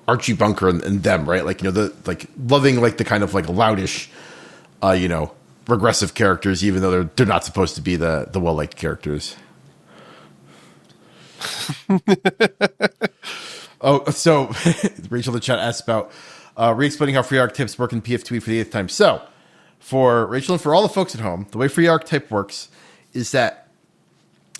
Archie Bunker and them, right? Like the like loving like the kind of like loudish regressive characters, even though they're not supposed to be the well liked characters. Oh, so Rachel in the chat asked about re-explaining how free archetypes work in PF2E for the 8th time. So for Rachel and for all the folks at home, the way free archetype works is that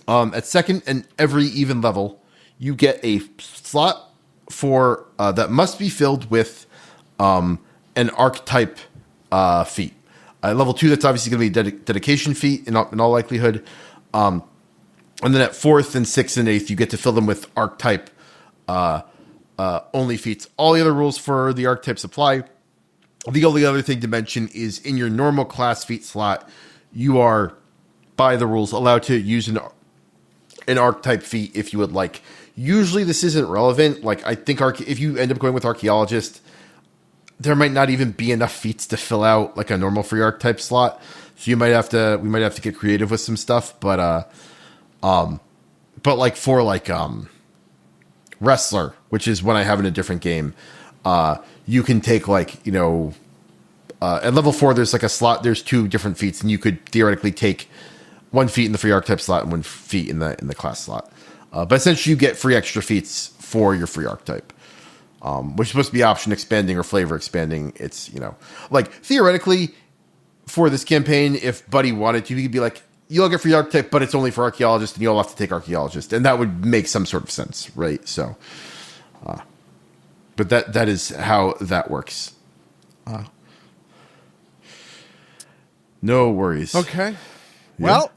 at second and every even level, you get a slot for that must be filled with an archetype feat. At level 2, that's obviously going to be a dedication feat in all likelihood. And then at 4th and 6th and 8th, you get to fill them with archetype only feats. All the other rules for the archetypes apply. The only other thing to mention is in your normal class feat slot, you are, by the rules, allowed to use an archetype feat if you would like. Usually this isn't relevant. Like, I think if you end up going with archaeologist, there might not even be enough feats to fill out like a normal free archetype slot. So we might have to get creative with some stuff, but like for like wrestler, which is when I have in a different game, you can take like, at level 4, there's like a slot, there's 2 different feats, and you could theoretically take 1 feat in the free archetype slot and 1 feat in the class slot. But essentially you get free extra feats for your free archetype, which is supposed to be option expanding or flavor expanding. It's, like theoretically for this campaign, if Buddy wanted to, he could be like, you'll get free archetype, but it's only for archaeologist and you'll have to take archaeologist. And that would make some sort of sense, right? So, but that is how that works. No worries. Okay. Yeah. Well,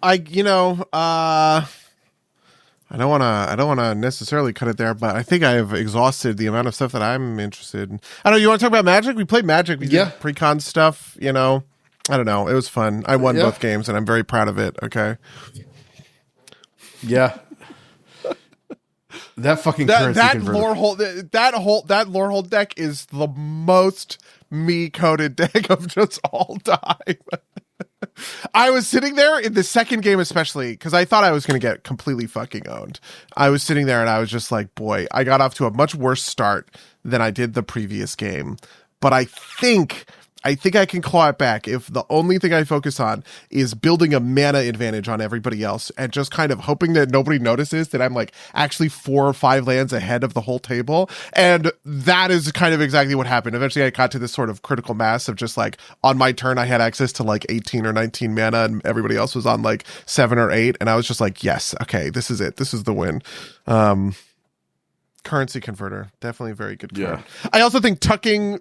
I don't want to necessarily cut it there, but I think I have exhausted the amount of stuff that I'm interested in. I don't know. You want to talk about Magic? We played Magic. We did pre-con stuff. I don't know. It was fun. I won both games, and I'm very proud of it. Okay. Yeah. That fucking currency converter. That lore hold deck is the most me coded deck of just all time. I was sitting there in the second game, especially because I thought I was going to get completely fucking owned. I was sitting there and I was just like, boy, I got off to a much worse start than I did the previous game. But I think I can claw it back if the only thing I focus on is building a mana advantage on everybody else and just kind of hoping that nobody notices that I'm like actually 4 or 5 lands ahead of the whole table. And that is kind of exactly what happened. Eventually I got to this sort of critical mass of just like on my turn, I had access to like 18 or 19 mana and everybody else was on like 7 or 8. And I was just like, yes, okay, this is it. This is the win. Currency converter, definitely a very good card. Yeah. I also think tucking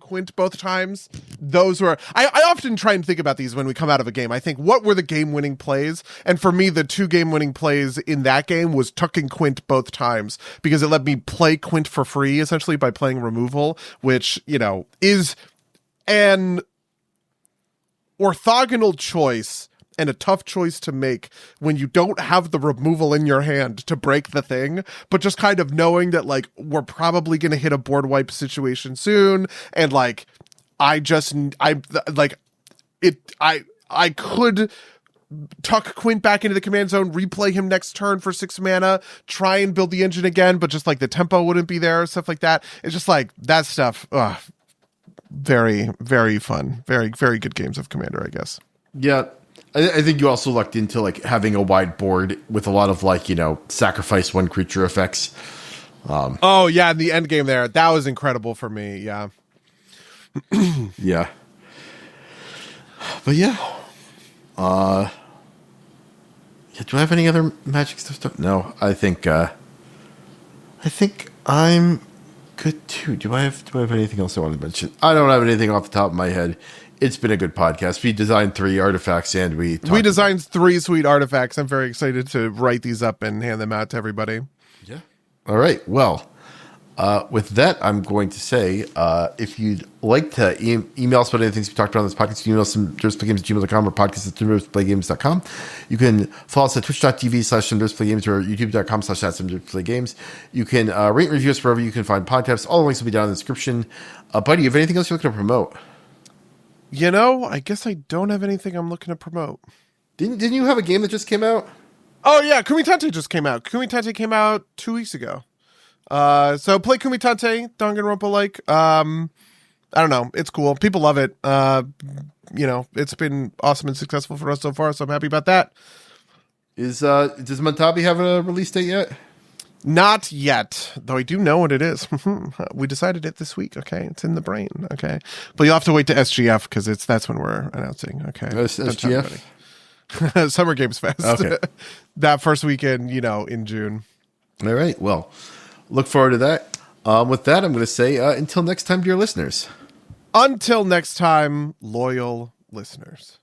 Quint both times. Those were I often try and think about these when we come out of a game. I think, what were the game-winning plays? And for me, the 2 game-winning plays in that game was tucking Quint both times because it let me play Quint for free, essentially, by playing removal, which, is an orthogonal choice and a tough choice to make when you don't have the removal in your hand to break the thing, but just kind of knowing that like we're probably going to hit a board wipe situation soon, and like I could tuck Quint back into the command zone, replay him next turn for 6 mana, try and build the engine again, but just like the tempo wouldn't be there, stuff like that. It's just like that stuff. Very, very fun. Very, very good games of Commander, I guess. Yeah. I think you also lucked into like having a wide board with a lot of like, sacrifice 1 creature effects. Oh yeah, in the end game there, that was incredible for me. Yeah. Yeah. But yeah. Do I have any other Magic stuff? No, I think I'm good too. Do I have anything else I want to mention? I don't have anything off the top of my head. It's been a good podcast. We designed 3 artifacts and we designed 3 sweet artifacts. I'm very excited to write these up and hand them out to everybody. Yeah. All right. Well, with that, I'm going to say, if you'd like to email us about anything we talked about on this podcast, you can email us from dersplaygames@gmail.com or podcast@dersplaygames.com. You can follow us at twitch.tv/dersplaygames or youtube.com/dersplaygames. You can rate and review us wherever you can find podcasts. All the links will be down in the description. Buddy, you have anything else you're looking to promote? I guess I don't have anything I'm looking to promote. Didn't you have a game that just came out? Oh yeah, Kumitante just came out. Kumitante came out 2 weeks ago. So play Kumitante, Danganronpa-like. I don't know. It's cool. People love it. It's been awesome and successful for us so far, so I'm happy about that. Does Montabi have a release date yet? Not yet, though I do know what it is. We decided it this week, okay? It's in the brain, okay? But you'll have to wait to SGF because that's when we're announcing, okay? SGF? Summer Games Fest. Okay. That first weekend, in June. All right, well, look forward to that. With that, I'm going to say until next time, dear listeners. Until next time, loyal listeners.